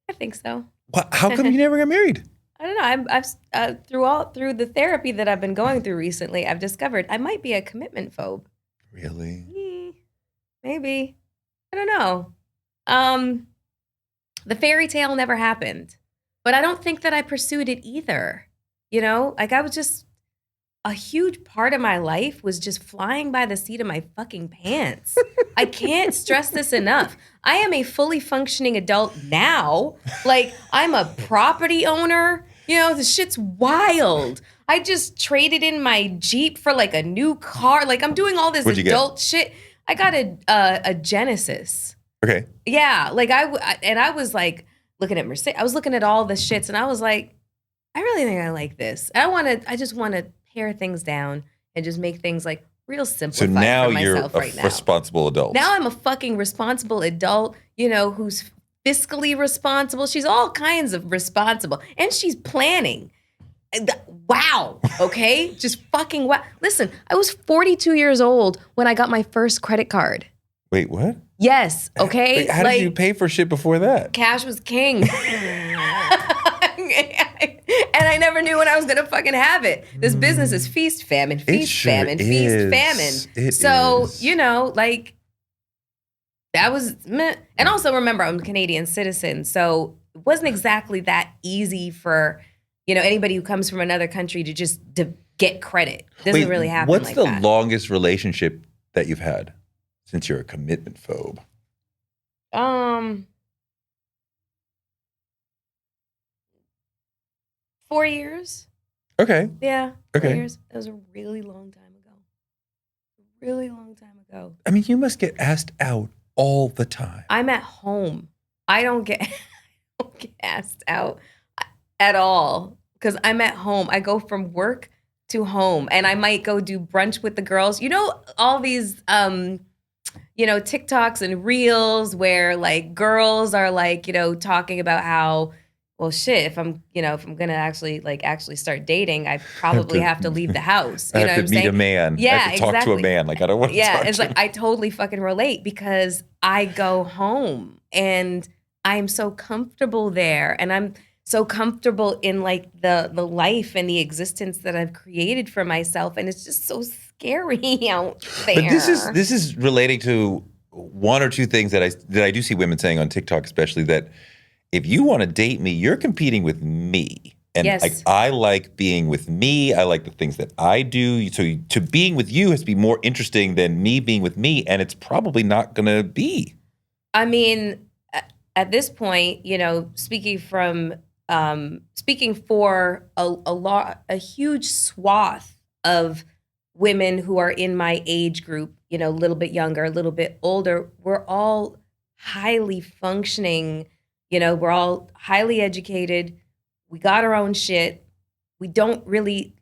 [SPEAKER 1] I think so.
[SPEAKER 6] How come you never got married?
[SPEAKER 1] I don't know. I've through the therapy that I've been going through recently, I've discovered I might be a commitment phobe.
[SPEAKER 6] Really?
[SPEAKER 1] Maybe. I don't know. The fairy tale never happened, but I don't think that I pursued it either. You know, like I was just, a huge part of my life was just flying by the seat of my fucking pants. I can't stress this enough. I am a fully functioning adult now. Like, I'm a property owner. You know, the shit's wild. I just traded in my Jeep for like a new car. Like, I'm doing all this adult shit. I got a Genesis.
[SPEAKER 6] Okay.
[SPEAKER 1] Yeah, like I was like looking at Mercedes. I was looking at all the shits, and I was like, I really think I like this. I just want to pare things down and just make things like real simplified
[SPEAKER 6] for myself.
[SPEAKER 1] So now
[SPEAKER 6] you're a responsible adult.
[SPEAKER 1] Now I'm a fucking responsible adult, you know, who's fiscally responsible. She's all kinds of responsible, and she's planning. Wow. Okay. Just fucking wow. Listen, I was 42 years old when I got my first credit card.
[SPEAKER 6] Wait, what?
[SPEAKER 1] Yes. Okay.
[SPEAKER 6] Wait, how did you pay for shit before that?
[SPEAKER 1] Cash was king. And I never knew when I was going to fucking have it. This business is feast, famine, feast, famine, feast, famine. So, you know, like, that was meh. And also remember, I'm a Canadian citizen. So it wasn't exactly that easy for, you know, anybody who comes from another country to just get credit. Doesn't really happen like that.
[SPEAKER 6] What's the longest relationship that you've had since you're a commitment phobe?
[SPEAKER 1] 4 years.
[SPEAKER 6] Okay.
[SPEAKER 1] Yeah.
[SPEAKER 6] Okay.
[SPEAKER 1] 4 years. That was a really long time ago. Really long time ago.
[SPEAKER 6] I mean, you must get asked out all the time.
[SPEAKER 1] I'm at home. I don't get asked out at all because I'm at home. I go from work to home, and I might go do brunch with the girls. You know, all these TikToks and reels where like girls are like, talking about how, well, shit, if I'm gonna actually start dating, I probably have to leave the house.
[SPEAKER 6] I have to meet a man.
[SPEAKER 1] Yeah,
[SPEAKER 6] I have to talk to a man. Like, I don't want to talk
[SPEAKER 1] it's
[SPEAKER 6] to
[SPEAKER 1] like I totally fucking relate because I go home and I'm so comfortable there, and I'm so comfortable in like the life and the existence that I've created for myself, and it's just so scary out there.
[SPEAKER 6] But this is relating to one or two things that I do see women saying on TikTok, especially, that if you want to date me, you're competing with me. And
[SPEAKER 1] yes.
[SPEAKER 6] I like being with me. I like the things that I do. So to being with you has to be more interesting than me being with me, and it's probably not going to be.
[SPEAKER 1] I mean, at this point, speaking for a huge swath of women who are in my age group, a little bit younger, a little bit older, we're all highly functioning, we're all highly educated. We got our own shit. We don't really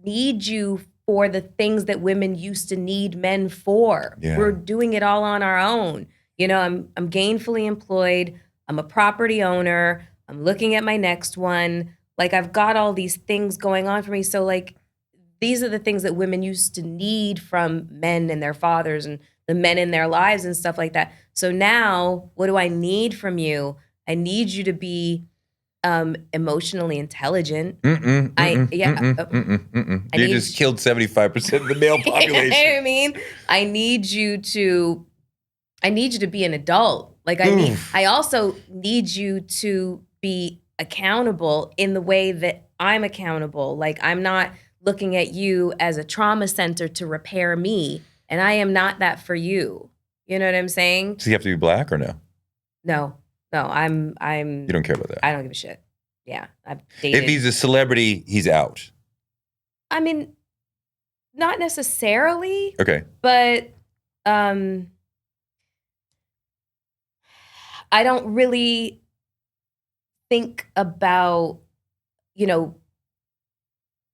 [SPEAKER 1] need you for the things that women used to need men for.
[SPEAKER 6] Yeah.
[SPEAKER 1] We're doing it all on our own. I'm gainfully employed. I'm a property owner. I'm looking at my next one. Like, I've got all these things going on for me. So like, these are the things that women used to need from men and their fathers and the men in their lives and stuff like that. So now, what do I need from you? I need you to be emotionally intelligent.
[SPEAKER 6] You just killed 75% of the male population.
[SPEAKER 1] I mean, I need you to be an adult. Like, I also need you to be accountable in the way that I'm accountable. Like, I'm not looking at you as a trauma center to repair me, and I am not that for you. You know what I'm saying?
[SPEAKER 6] Does he have to be black or no?
[SPEAKER 1] No, I'm.
[SPEAKER 6] You don't care about that?
[SPEAKER 1] I don't give a shit. Yeah, I've dated.
[SPEAKER 6] If he's a celebrity, he's out.
[SPEAKER 1] I mean, not necessarily.
[SPEAKER 6] Okay.
[SPEAKER 1] But I don't really think about,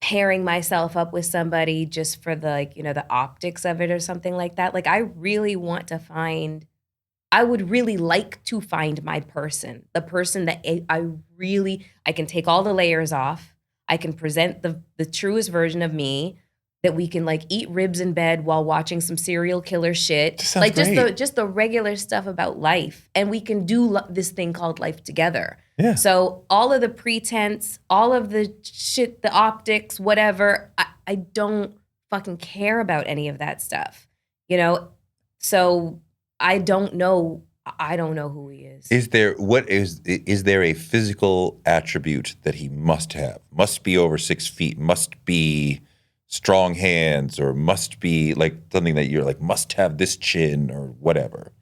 [SPEAKER 1] pairing myself up with somebody just for the, the optics of it or something like that. Like, I would really like to find my person, the person that I can take all the layers off. I can present the truest version of me, that we can like eat ribs in bed while watching some serial killer shit. Like, just the regular stuff about life. And we can do this thing called life together.
[SPEAKER 6] Yeah. So
[SPEAKER 1] all of the pretense, all of the shit, the optics, whatever, I don't fucking care about any of that stuff. So I don't know who he is.
[SPEAKER 6] Is there a physical attribute that he must have? Must be over 6 feet, must be strong hands, or must be like something that you're like, must have this chin or whatever?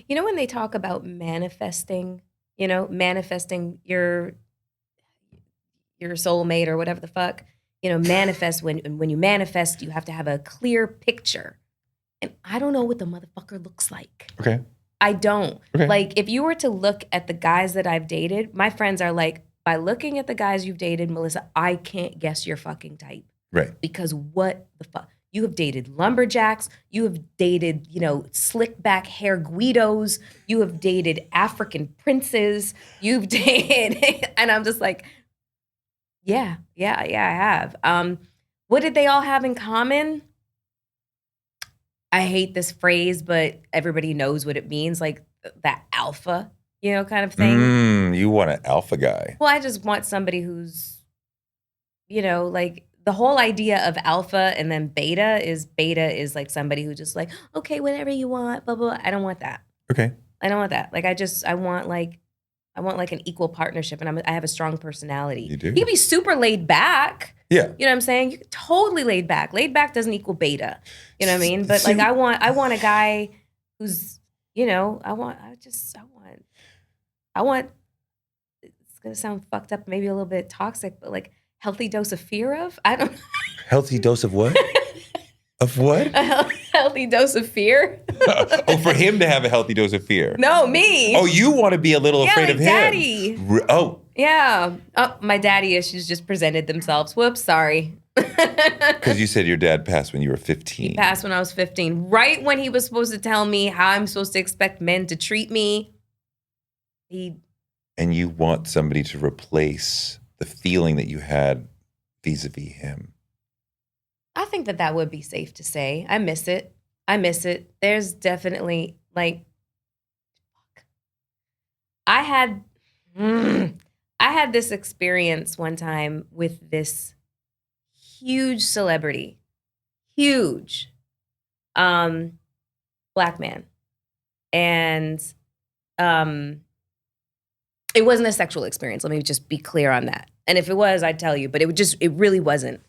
[SPEAKER 1] When they talk about manifesting, manifesting your soulmate or whatever the fuck, manifest, when you manifest, you have to have a clear picture. And I don't know what the motherfucker looks like.
[SPEAKER 6] Okay.
[SPEAKER 1] I don't.
[SPEAKER 6] Okay.
[SPEAKER 1] Like, if you were to look at the guys that I've dated, my friends are like, by looking at the guys you've dated, Melyssa, I can't guess your fucking type.
[SPEAKER 6] Right.
[SPEAKER 1] Because what the fuck? You have dated lumberjacks. You have dated, slick back hair Guidos. You have dated African princes. You've dated, and I'm just like, yeah, I have. What did they all have in common? I hate this phrase, but everybody knows what it means, like that alpha, kind of thing.
[SPEAKER 6] You want an alpha guy.
[SPEAKER 1] Well, I just want somebody who's, like, the whole idea of alpha and then beta is like somebody who just like, okay, whatever you want, blah, blah. I don't want that.
[SPEAKER 6] Okay.
[SPEAKER 1] I don't want that. Like, I want an equal partnership, and I have a strong personality.
[SPEAKER 6] You do?
[SPEAKER 1] You can be super laid back.
[SPEAKER 6] Yeah.
[SPEAKER 1] You know what I'm saying? You can totally laid back. Laid back doesn't equal beta. You know what I mean? But like, I want a guy who's, I want, it's going to sound fucked up, maybe a little bit toxic, but like, healthy dose of fear of? I don't know.
[SPEAKER 6] Healthy dose of what? Of what?
[SPEAKER 1] A healthy dose of fear.
[SPEAKER 6] Oh, for him to have a healthy dose of fear.
[SPEAKER 1] No, me.
[SPEAKER 6] Oh, you want to be a little afraid
[SPEAKER 1] like
[SPEAKER 6] of him.
[SPEAKER 1] daddy.
[SPEAKER 6] Oh,
[SPEAKER 1] Yeah. Oh, my daddy issues just presented themselves. Whoops, sorry.
[SPEAKER 6] Because you said your dad passed when you were 15.
[SPEAKER 1] He passed when I was 15, right when he was supposed to tell me how I'm supposed to expect men to treat me.
[SPEAKER 6] And you want somebody to replace the feeling that you had vis-a-vis him.
[SPEAKER 1] I think that would be safe to say. I miss it. There's definitely I had this experience one time with this huge celebrity, black man. And it wasn't a sexual experience. Let me just be clear on that. And if it was, I'd tell you, but it really wasn't.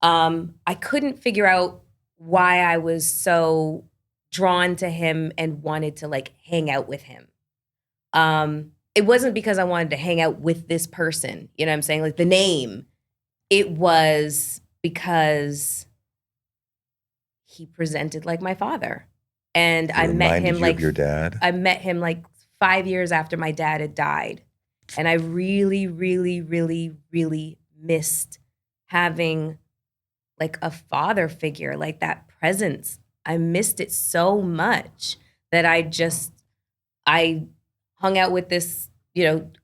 [SPEAKER 1] I couldn't figure out why I was so drawn to him and wanted to like hang out with him. It wasn't because I wanted to hang out with this person, you know what I'm saying? Like the name. It was because he presented like my father. And I met him like
[SPEAKER 6] your dad.
[SPEAKER 1] I met him like 5 years after my dad had died. And I really, really, really, really missed having like a father figure, like that presence. I missed it so much that I hung out with this,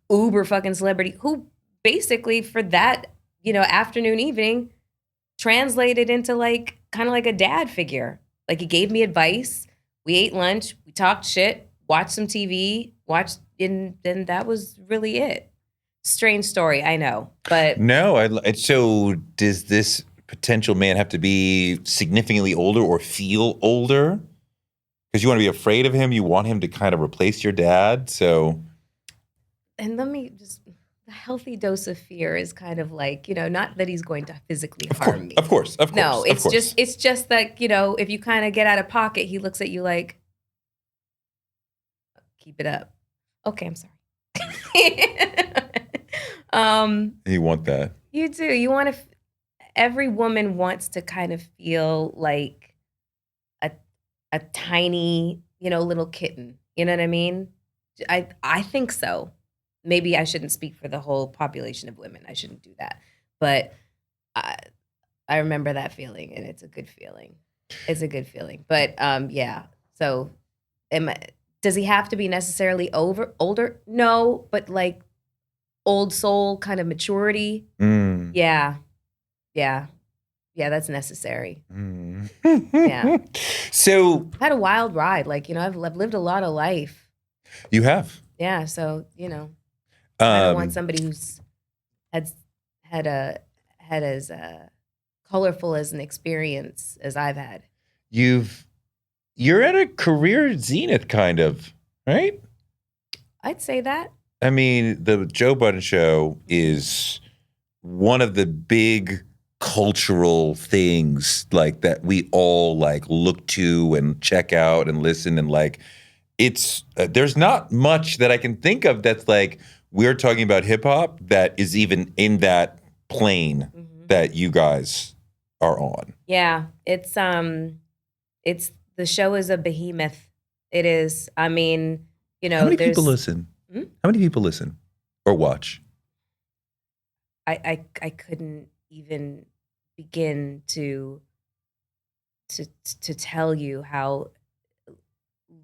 [SPEAKER 1] uber fucking celebrity who basically for that, afternoon, evening translated into like kind of like a dad figure. Like he gave me advice. We ate lunch, we talked shit, watched some TV, and then that was really it. Strange story, I know, but
[SPEAKER 6] no. So does this potential man have to be significantly older or feel older? Because you want to be afraid of him, you want him to kind of replace your dad. So,
[SPEAKER 1] and let me just. A healthy dose of fear is kind of like, not that he's going to physically harm me.
[SPEAKER 6] Of course.
[SPEAKER 1] No, it's just like, if you kind of get out of pocket, he looks at you like, keep it up. Okay, I'm sorry.
[SPEAKER 6] You want that.
[SPEAKER 1] You do. You want to, every woman wants to kind of feel like a tiny, little kitten. You know what I mean? I think so. Maybe I shouldn't speak for the whole population of women. I shouldn't do that. But I remember that feeling, and it's a good feeling. It's a good feeling. But yeah. So does he have to be necessarily older? No, but like old soul kind of maturity. Yeah. That's necessary. Yeah.
[SPEAKER 6] So
[SPEAKER 1] I've had a wild ride. Like, I've lived a lot of life.
[SPEAKER 6] You have.
[SPEAKER 1] Yeah. So, I don't want somebody who's had as colorful as an experience as I've had.
[SPEAKER 6] You're at a career zenith, kind of, right?
[SPEAKER 1] I'd say that.
[SPEAKER 6] I mean, the Joe Budden show is one of the big cultural things like that we all like look to and check out and listen and like it's there's not much that I can think of that's like we're talking about hip hop that is even in that plane that you guys are on.
[SPEAKER 1] Yeah, it's the show is a behemoth. It is. I mean,
[SPEAKER 6] how many people listen? How many people listen or watch?
[SPEAKER 1] I couldn't even begin to tell you how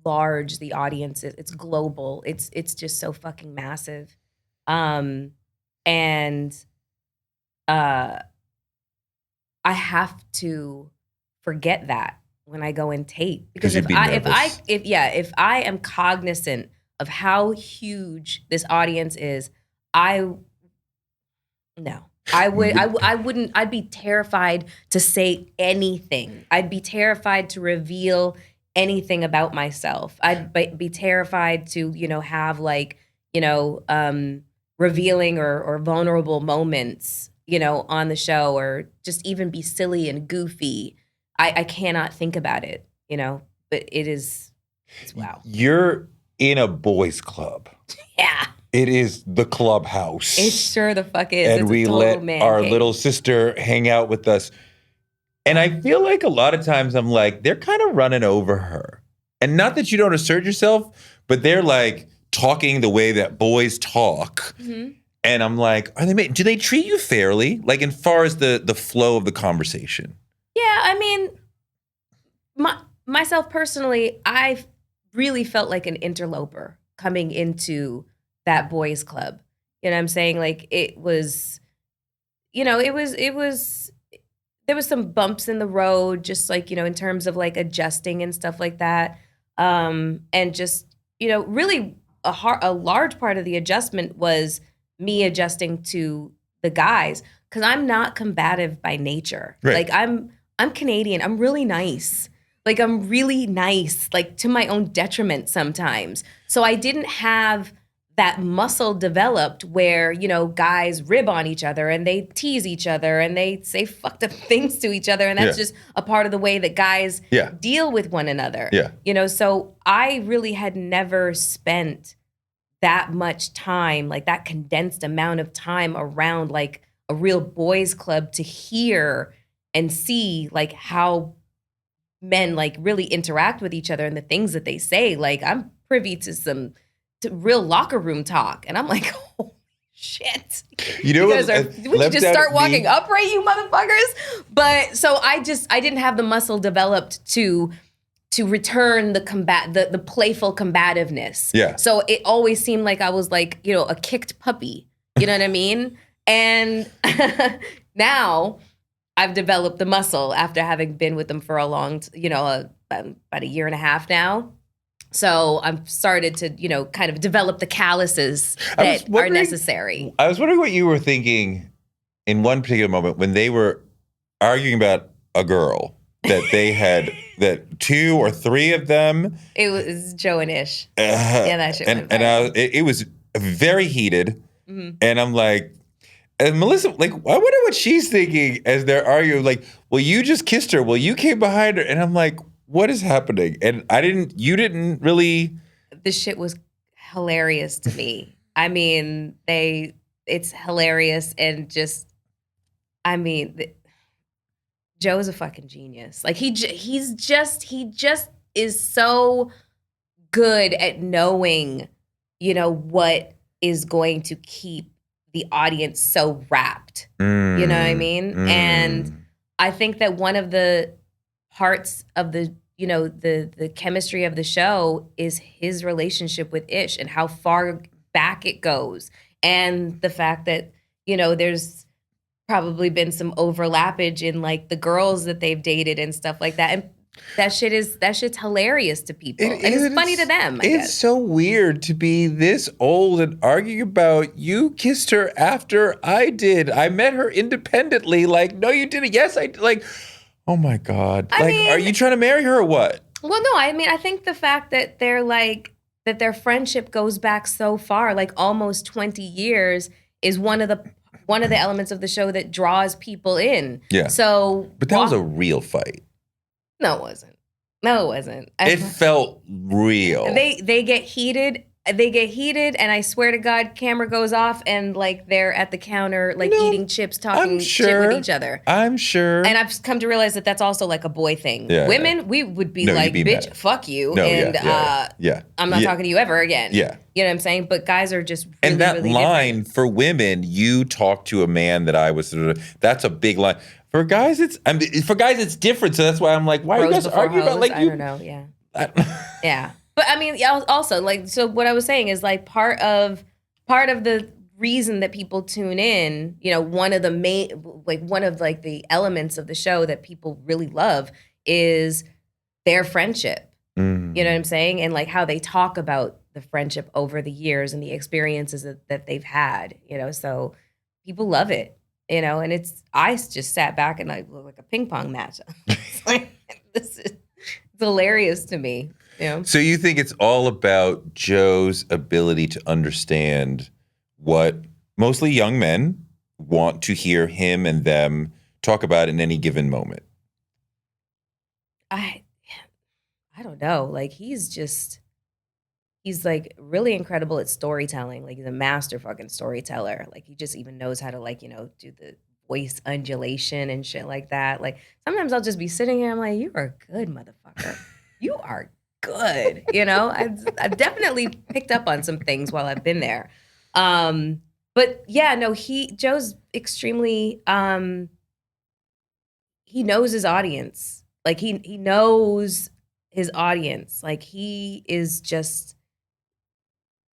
[SPEAKER 1] large the audience is. It's global. It's just so fucking massive. And I have to forget that when I go and tape because if I am cognizant of how huge this audience is, I'd be terrified to say anything. I'd be terrified to reveal anything about myself. I'd be terrified to, have like, revealing or vulnerable moments, on the show or just even be silly and goofy. I cannot think about it, but it's wow.
[SPEAKER 6] You're in a boys club.
[SPEAKER 1] Yeah.
[SPEAKER 6] It is the clubhouse.
[SPEAKER 1] It sure the fuck is.
[SPEAKER 6] And
[SPEAKER 1] it's
[SPEAKER 6] we let our little sister hang out with us. And I feel like a lot of times I'm like, they're kind of running over her. And not that you don't assert yourself, but they're like talking the way that boys talk. And I'm like, do they treat you fairly? Like, as far as the flow of the conversation?
[SPEAKER 1] Yeah, I mean, myself personally, I really felt like an interloper coming into that boys club. You know what I'm saying? Like, it was, there was some bumps in the road, just like, in terms of like adjusting and stuff like that. And just, really a large part of the adjustment was me adjusting to the guys, because I'm not combative by nature.
[SPEAKER 6] Right.
[SPEAKER 1] Like I'm Canadian. I'm really nice. Like I'm really nice, like to my own detriment sometimes. So I didn't have that muscle developed where, guys rib on each other and they tease each other and they say fucked up things to each other. And that's just a part of the way that guys deal with one another.
[SPEAKER 6] Yeah.
[SPEAKER 1] So I really had never spent that much time, like that condensed amount of time around like a real boys club to hear and see like how men like really interact with each other and the things that they say. Like I'm privy to some real locker room talk, and I'm like, oh shit,
[SPEAKER 6] you guys
[SPEAKER 1] would you just start walking upright, you motherfuckers? But so I didn't have the muscle developed to return the playful combativeness.
[SPEAKER 6] Yeah.
[SPEAKER 1] So it always seemed like I was like, a kicked puppy. You know what I mean? And now I've developed the muscle after having been with them for a long, about a year and a half now. So I've started to, kind of develop the calluses that are necessary.
[SPEAKER 6] I was wondering what you were thinking in one particular moment when they were arguing about a girl that they had, that 2 or 3 of them.
[SPEAKER 1] It was Joe and Ish. Yeah, that shit went viral.
[SPEAKER 6] It was very heated. Mm-hmm. And I'm like, and Melyssa, like, I wonder what she's thinking as they're arguing. Like, well, you just kissed her. Well, you came behind her. And I'm like, what is happening? And you didn't really.
[SPEAKER 1] The shit was hilarious to me. I mean, it's hilarious. And just, I mean, Joe's a fucking genius. Like he just is so good at knowing, what is going to keep the audience so rapt. You know what I mean? And I think that one of the parts of the chemistry of the show is his relationship with Ish and how far back it goes. And the fact that, there's probably been some overlappage in like the girls that they've dated and stuff like that. And that shit's hilarious to people. And it's funny to them, I guess.
[SPEAKER 6] So weird to be this old and arguing about you kissed her after I did. I met her independently. Like, no, you didn't. Yes, I like, oh my God. Are you trying to marry her or what?
[SPEAKER 1] Well, no, I mean, I think the fact that they're like, that their friendship goes back so far, like almost 20 years, is one of the elements of the show that draws people in.
[SPEAKER 6] Yeah.
[SPEAKER 1] So,
[SPEAKER 6] but that was a real fight.
[SPEAKER 1] No, it wasn't.
[SPEAKER 6] It felt real.
[SPEAKER 1] They get heated. And I swear to God, camera goes off and like they're at the counter, like eating chips, talking shit with each other.
[SPEAKER 6] I'm sure.
[SPEAKER 1] And I've come to realize that that's also like a boy thing. Yeah, women, we would be like, bitch, fuck you.
[SPEAKER 6] No,
[SPEAKER 1] and I'm not
[SPEAKER 6] Yeah.
[SPEAKER 1] talking to you ever again.
[SPEAKER 6] Yeah.
[SPEAKER 1] You know what I'm saying? But guys are just really,
[SPEAKER 6] and that
[SPEAKER 1] really
[SPEAKER 6] line
[SPEAKER 1] different.
[SPEAKER 6] for women, you talk to a man that I was, that's a big line. For guys, it's different. So that's why I'm like, why are you guys arguing about like
[SPEAKER 1] I don't know. Yeah. Yeah. But I mean, also like, so what I was saying is like part of the reason that people tune in, one of the elements of the show that people really love is their friendship. Mm. You know what I'm saying? And like how they talk about the friendship over the years and the experiences that they've had, so people love it. And I just sat back and I looked like a ping pong match. It's like, it's hilarious to me.
[SPEAKER 6] So you think it's all about Joe's ability to understand what mostly young men want to hear him and them talk about in any given moment?
[SPEAKER 1] I don't know. Like he's like really incredible at storytelling. Like he's a master fucking storyteller. Like he just even knows how to like, do the voice undulation and shit like that. Like sometimes I'll just be sitting here. I'm like, you are a good motherfucker. You are good. I've definitely picked up on some things while I've been there. But yeah, no, Joe's extremely, he knows his audience. Like he knows his audience. Like he is just,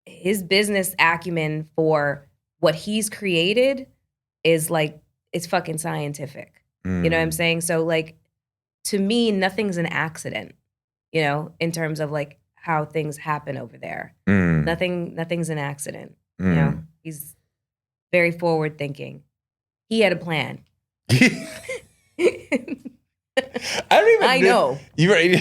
[SPEAKER 1] his business acumen for what he's created is like, it's fucking scientific. You know what I'm saying? So like, to me, nothing's an accident, you know, in terms of like how things happen over there. Nothing's an accident. You know, he's very forward thinking. He had a plan. I know.
[SPEAKER 6] You're right.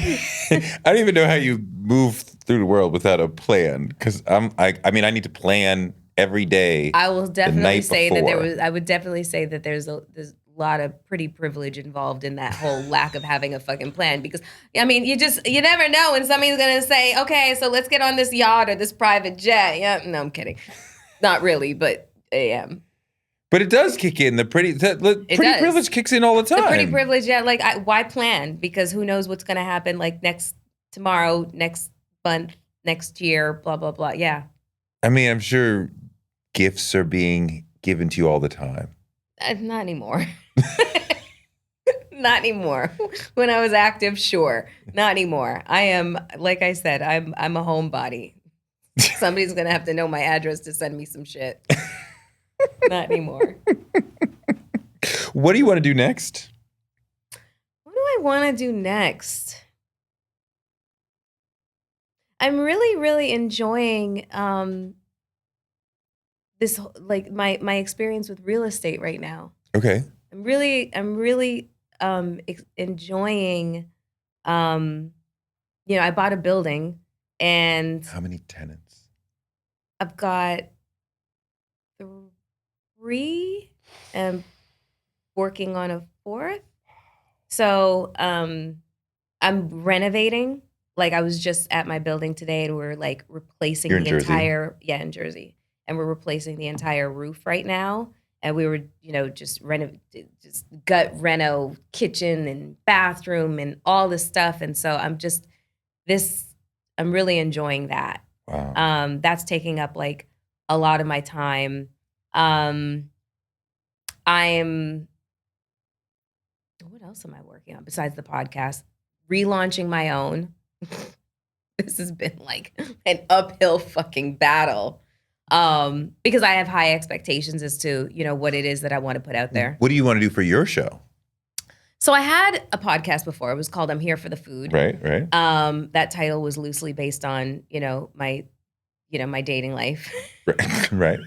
[SPEAKER 6] I don't even know how you move through the world without a plan. Because I mean, I need to plan every day.
[SPEAKER 1] I will definitely say that
[SPEAKER 6] before.
[SPEAKER 1] I would definitely say that there's a lot of pretty privilege involved in that whole lack of having a fucking plan. Because I mean, you never know when somebody's gonna say, okay, so let's get on this yacht or this private jet. Yeah, no, I'm kidding. Not really, but I am.
[SPEAKER 6] But it does kick in. The pretty privilege kicks in all the time.
[SPEAKER 1] The pretty privilege, yeah. Like, why plan? Because who knows what's gonna happen? Like tomorrow, next month, next year, blah blah blah. Yeah.
[SPEAKER 6] I mean, I'm sure gifts are being given to you all the time.
[SPEAKER 1] Not anymore. Not anymore. When I was active, sure. Not anymore. I am, like I said, I'm a homebody. Somebody's gonna have to know my address to send me some shit. Not anymore.
[SPEAKER 6] What do you want to do next?
[SPEAKER 1] What do I want to do next? I'm really, really enjoying this, like my experience with real estate right now.
[SPEAKER 6] Okay.
[SPEAKER 1] I'm really enjoying, you know, I bought a building and
[SPEAKER 6] How many tenants?
[SPEAKER 1] I've got 3 and working on a 4th. So I'm renovating. Like I was just at my building today and we're like replacing
[SPEAKER 6] You're in
[SPEAKER 1] the
[SPEAKER 6] Jersey?
[SPEAKER 1] entire, in Jersey. And we're replacing the entire roof right now. And we were, you know, just gut reno kitchen and bathroom and all this stuff. And so I'm really enjoying that.
[SPEAKER 6] Wow.
[SPEAKER 1] That's taking up like a lot of my time. What else am I working on besides the podcast? Relaunching my own. This has been like an uphill fucking battle. Because I have high expectations as to, you know, what it is that I want to put out there.
[SPEAKER 6] What do you want to do for your show?
[SPEAKER 1] So I had a podcast before. It was called I'm Here for the Food.
[SPEAKER 6] Right.
[SPEAKER 1] That title was loosely based on, my dating life.
[SPEAKER 6] Right.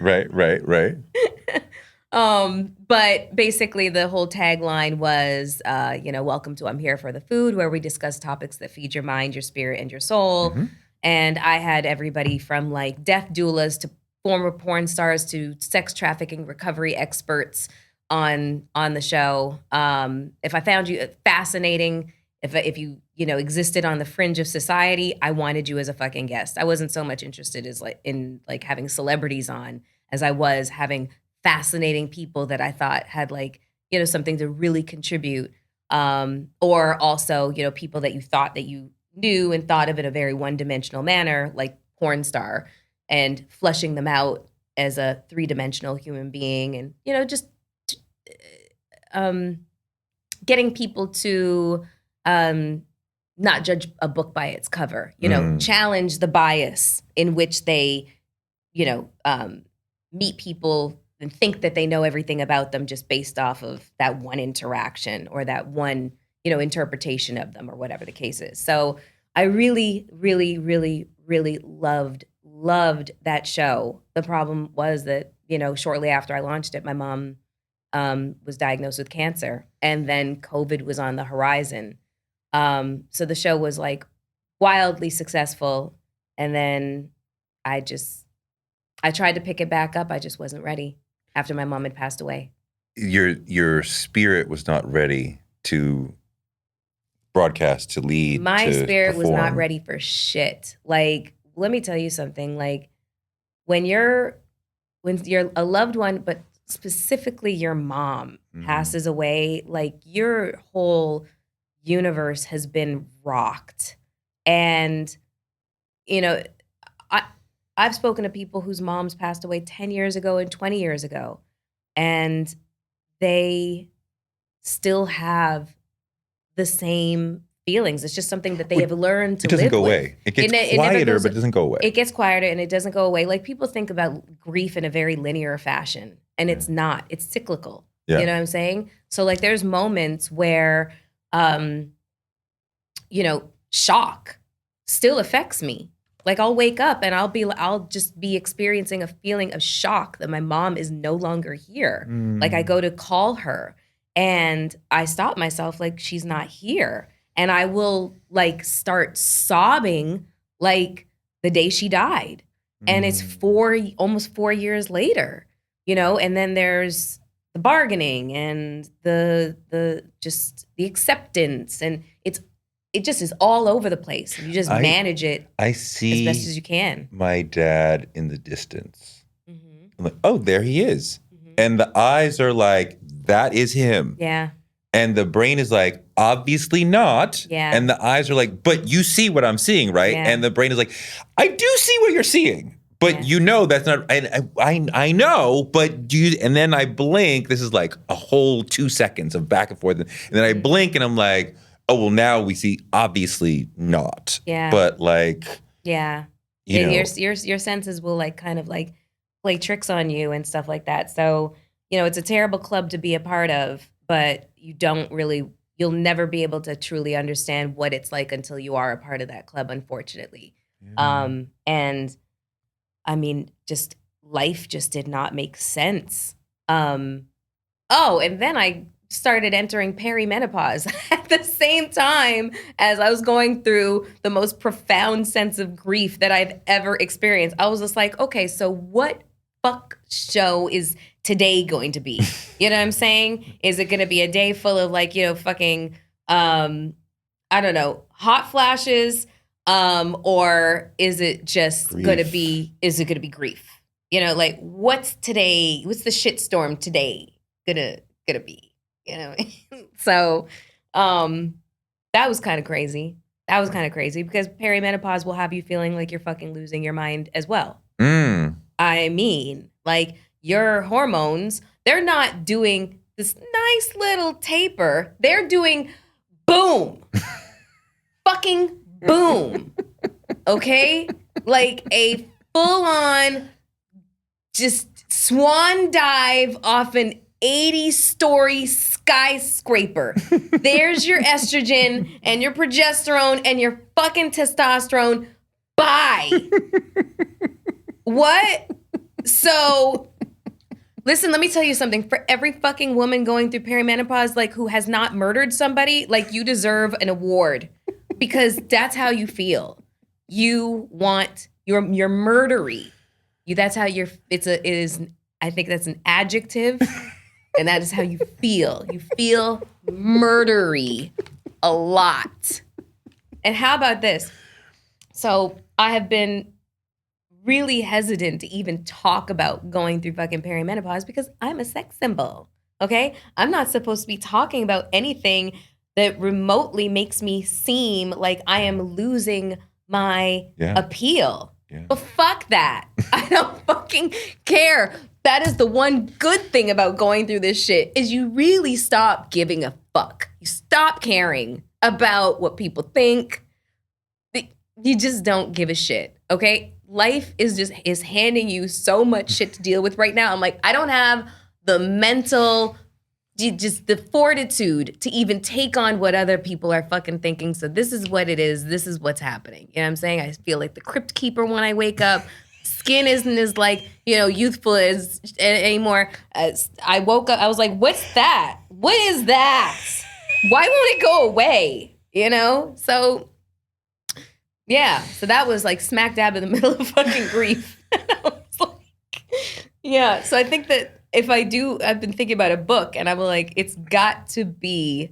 [SPEAKER 1] But basically the whole tagline was, welcome to I'm Here for the Food, where we discuss topics that feed your mind, your spirit, and your soul.
[SPEAKER 6] Mm-hmm.
[SPEAKER 1] And I had everybody from like death doulas to former porn stars to sex trafficking recovery experts on the show. If I found you fascinating, if you existed on the fringe of society, I wanted you as a fucking guest. I wasn't so much interested in having celebrities on as I was having fascinating people that I thought had something to really contribute, or also people that you thought that you knew and thought of in a very one-dimensional manner, like porn star, and flushing them out as a 3-dimensional human being, and just getting people to not judge a book by its cover, challenge the bias in which they meet people and think that they know everything about them just based off of that one interaction or that one interpretation of them or whatever the case is. So I really, really, really, really loved that show. The problem was that, shortly after I launched it, my mom was diagnosed with cancer, and then COVID was on the horizon. So the show was like wildly successful. And then I tried to pick it back up. I just wasn't ready after my mom had passed away.
[SPEAKER 6] Your spirit was not ready to broadcast, to lead.
[SPEAKER 1] My spirit was not
[SPEAKER 6] perform.
[SPEAKER 1] ready for shit. Like, let me tell you something. Like, when you're a loved one, but specifically your mom passes away, like your whole universe has been rocked. And I've spoken to people whose moms passed away 10 years ago and 20 years ago, and they still have the same feelings. It's just something that they have learned to live with.
[SPEAKER 6] It doesn't go away. It gets quieter, but it doesn't go away.
[SPEAKER 1] It gets quieter and it doesn't go away. Like, people think about grief in a very linear fashion, and it's not. It's cyclical.
[SPEAKER 6] Yeah.
[SPEAKER 1] You know what I'm saying? So, like, there's moments where, shock still affects me. Like, I'll wake up and I'll just be experiencing a feeling of shock that my mom is no longer here. Like, I go to call her and I stop myself, like, she's not here. And I will, like, start sobbing like the day she died. And it's almost 4 years later, and then there's the bargaining and the acceptance, and it just is all over the place. You just manage it as best as you can.
[SPEAKER 6] My dad in the distance. I'm like, oh, there he is. And the eyes are like, that is him.
[SPEAKER 1] Yeah.
[SPEAKER 6] And the brain is like, obviously not.
[SPEAKER 1] Yeah.
[SPEAKER 6] And the eyes are like, but you see what I'm seeing, right?
[SPEAKER 1] Yeah.
[SPEAKER 6] And the brain is like, I do see what you're seeing. But that's not, and I know, but do you, and then I blink, this is like a whole 2 seconds of back and forth. And then I blink and I'm like, oh, well, now we see obviously not.
[SPEAKER 1] Yeah.
[SPEAKER 6] But like,
[SPEAKER 1] your senses will, like, kind of like play tricks on you and stuff like that. So, it's a terrible club to be a part of, but you'll never be able to truly understand what it's like until you are a part of that club, unfortunately. Yeah. And I mean, just life just did not make sense. And then I started entering perimenopause at the same time as I was going through the most profound sense of grief that I've ever experienced. I was just like, okay, so what fuck show is today going to be? You know what I'm saying? Is it going to be a day full of, like, fucking, I don't know, hot flashes? Or is it just going to be grief? Like, what's the shitstorm today gonna be? So, that was kind of crazy. Because perimenopause will have you feeling like you're fucking losing your mind as well. I mean, like, your hormones, they're not doing this nice little taper. They're doing boom. Fucking boom. Okay? Like a full-on just swan dive off an 80-story skyscraper. There's your estrogen and your progesterone and your fucking testosterone. Bye. What? So, listen, let me tell you something. For every fucking woman going through perimenopause, like, who has not murdered somebody, like, you deserve an award, because that's how you feel. You want you're murdery. That's how I think that's an adjective, and that is how you feel. You feel murdery a lot. And how about this? So, I have been really hesitant to even talk about going through fucking perimenopause because I'm a sex symbol, okay? I'm not supposed to be talking about anything that remotely makes me seem like I am losing my appeal. Yeah. But fuck that. I don't fucking care. That is the one good thing about going through this shit, is you really stop giving a fuck. You stop caring about what people think. You just don't give a shit, okay? Life is handing you so much shit to deal with right now. I'm like, I don't have the mental, just the fortitude to even take on what other people are fucking thinking. So this is what it is. This is what's happening. You know what I'm saying? I feel like the crypt keeper when I wake up. Skin isn't as, like, youthful as anymore. As I woke up, I was like, what's that? What is that? Why won't it go away? So... yeah, so that was, like, smack dab in the middle of fucking grief. I was like, yeah, so I think that if I've been thinking about a book, and I'm like, it's got to be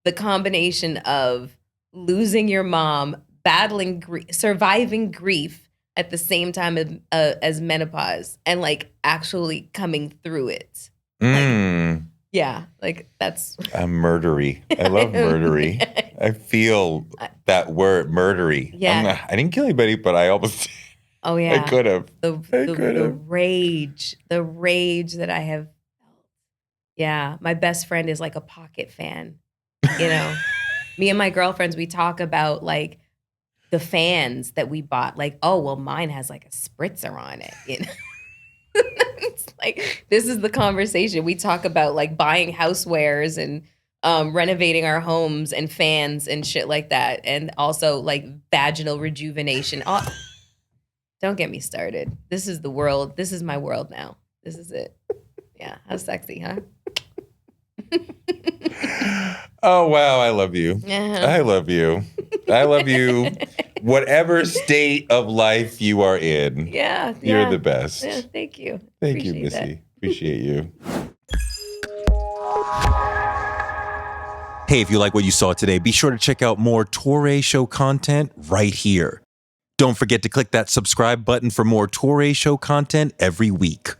[SPEAKER 1] the combination of losing your mom, battling surviving grief at the same time as menopause, and, like, actually coming through it. Like, yeah, like, that's...
[SPEAKER 6] I'm murdery. I love murdery. I feel that word, murdery.
[SPEAKER 1] Yeah.
[SPEAKER 6] I didn't kill anybody, but I almost...
[SPEAKER 1] Oh yeah.
[SPEAKER 6] I could have.
[SPEAKER 1] The rage that I have felt. Yeah. My best friend is like a pocket fan. You know, me and my girlfriends, we talk about like the fans that we bought. Like, oh, well, mine has like a spritzer on it. You know? It's like, this is the conversation. We talk about like buying housewares and renovating our homes and fans and shit like that. And also like vaginal rejuvenation. Oh, don't get me started. This is the world. This is my world now. This is it. Yeah. How sexy, huh?
[SPEAKER 6] Oh, wow. I love you.
[SPEAKER 1] Uh-huh.
[SPEAKER 6] I love you. I love you. Whatever state of life you are in.
[SPEAKER 1] Yeah.
[SPEAKER 6] You're the best.
[SPEAKER 1] Yeah, thank you.
[SPEAKER 6] Thank you,
[SPEAKER 1] Appreciate
[SPEAKER 6] Missy.
[SPEAKER 1] that.
[SPEAKER 6] Appreciate you. Hey, if you like what you saw today, be sure to check out more Touré Show content right here. Don't forget to click that subscribe button for more Touré Show content every week.